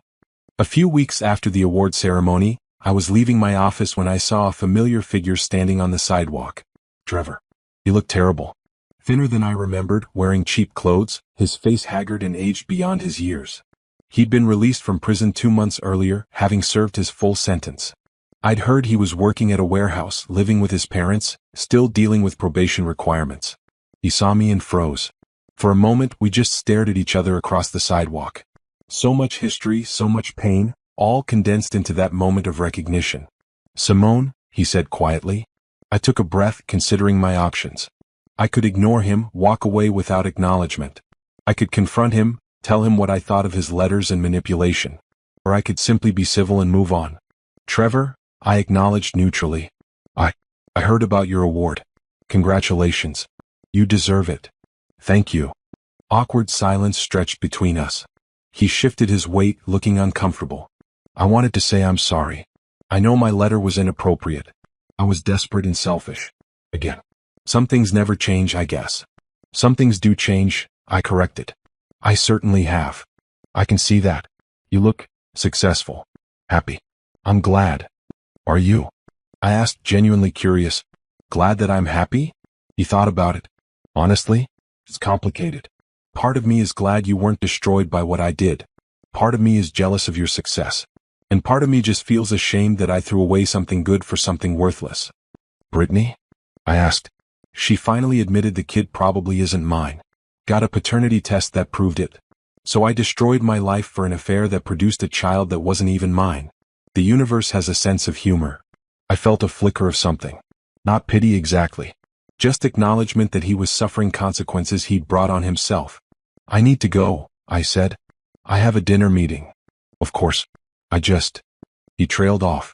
A few weeks after the award ceremony, I was leaving my office when I saw a familiar figure standing on the sidewalk. Trevor. He looked terrible. Thinner than I remembered, wearing cheap clothes, his face haggard and aged beyond his years. He'd been released from prison 2 months earlier, having served his full sentence. I'd heard he was working at a warehouse, living with his parents, still dealing with probation requirements. He saw me and froze. For a moment, we just stared at each other across the sidewalk. So much history, so much pain, all condensed into that moment of recognition. "Simone," he said quietly. I took a breath, considering my options. I could ignore him, walk away without acknowledgement. I could confront him, tell him what I thought of his letters and manipulation. Or I could simply be civil and move on. "Trevor," I acknowledged neutrally. I heard about your award. Congratulations. You deserve it." "Thank you." Awkward silence stretched between us. He shifted his weight, looking uncomfortable. I wanted to say I'm sorry. I know my letter was inappropriate. I was desperate and selfish. Again. Some things never change, I guess. Some things do change, I corrected. I certainly have. I can see that. You look successful. Happy. I'm glad. Are you? I asked, genuinely curious. Glad that I'm happy? He thought about it. Honestly, it's complicated. Part of me is glad you weren't destroyed by what I did. Part of me is jealous of your success. And part of me just feels ashamed that I threw away something good for something worthless. Brittany? I asked. She finally admitted the kid probably isn't mine. Got a paternity test that proved it. So I destroyed my life for an affair that produced a child that wasn't even mine. The universe has a sense of humor. I felt a flicker of something. Not pity exactly. Just acknowledgement that he was suffering consequences he'd brought on himself. I need to go, I said. I have a dinner meeting. Of course. He trailed off.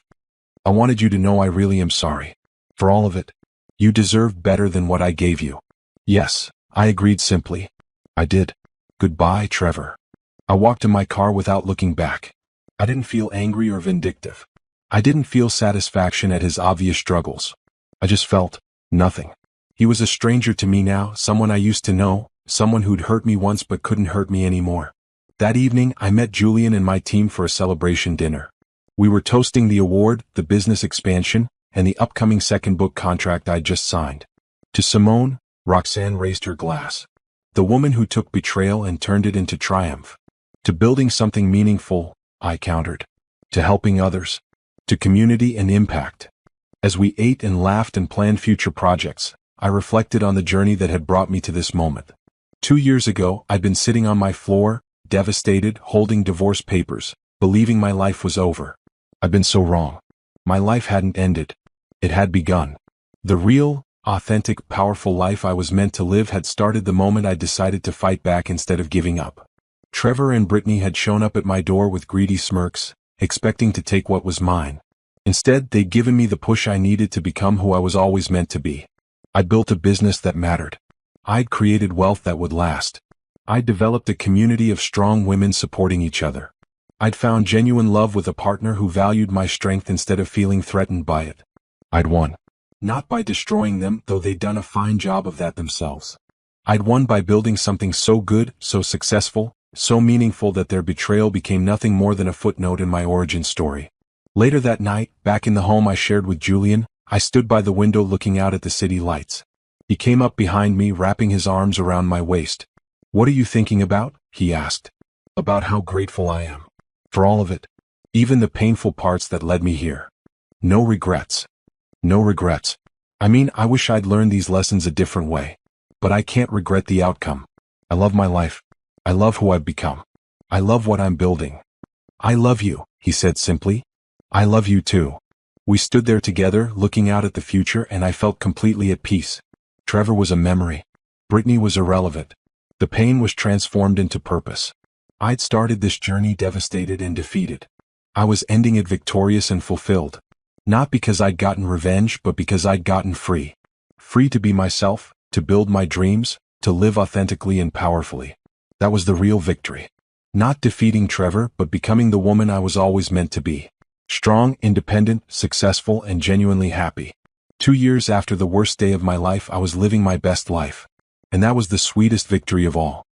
I wanted you to know I really am sorry. For all of it. You deserved better than what I gave you. Yes, I agreed simply. I did. Goodbye, Trevor. I walked to my car without looking back. I didn't feel angry or vindictive. I didn't feel satisfaction at his obvious struggles. I just felt nothing. He was a stranger to me now, someone I used to know, someone who'd hurt me once but couldn't hurt me anymore. That evening, I met Julian and my team for a celebration dinner. We were toasting the award, the business expansion, and the upcoming second book contract I'd just signed. To Simone, Roxanne raised her glass. The woman who took betrayal and turned it into triumph. To building something meaningful, I countered. To helping others. To community and impact. As we ate and laughed and planned future projects, I reflected on the journey that had brought me to this moment. 2 years ago, I'd been sitting on my floor, devastated, holding divorce papers, believing my life was over. I'd been so wrong. My life hadn't ended. It had begun. The real, authentic, powerful life I was meant to live had started the moment I decided to fight back instead of giving up. Trevor and Brittany had shown up at my door with greedy smirks, expecting to take what was mine. Instead, they'd given me the push I needed to become who I was always meant to be. I'd built a business that mattered. I'd created wealth that would last. I'd developed a community of strong women supporting each other. I'd found genuine love with a partner who valued my strength instead of feeling threatened by it. I'd won. Not by destroying them, though they'd done a fine job of that themselves. I'd won by building something so good, so successful, so meaningful that their betrayal became nothing more than a footnote in my origin story. Later that night, back in the home I shared with Julian, I stood by the window looking out at the city lights. He came up behind me, wrapping his arms around my waist. What are you thinking about? He asked. About how grateful I am. For all of it. Even the painful parts that led me here. No regrets. No regrets. I mean, I wish I'd learned these lessons a different way. But I can't regret the outcome. I love my life. I love who I've become. I love what I'm building. I love you, he said simply. I love you too. We stood there together, looking out at the future, and I felt completely at peace. Trevor was a memory. Brittany was irrelevant. The pain was transformed into purpose. I'd started this journey devastated and defeated. I was ending it victorious and fulfilled. Not because I'd gotten revenge, but because I'd gotten free. Free to be myself, to build my dreams, to live authentically and powerfully. That was the real victory. Not defeating Trevor, but becoming the woman I was always meant to be. Strong, independent, successful, and genuinely happy. 2 years after the worst day of my life, I was living my best life. And that was the sweetest victory of all.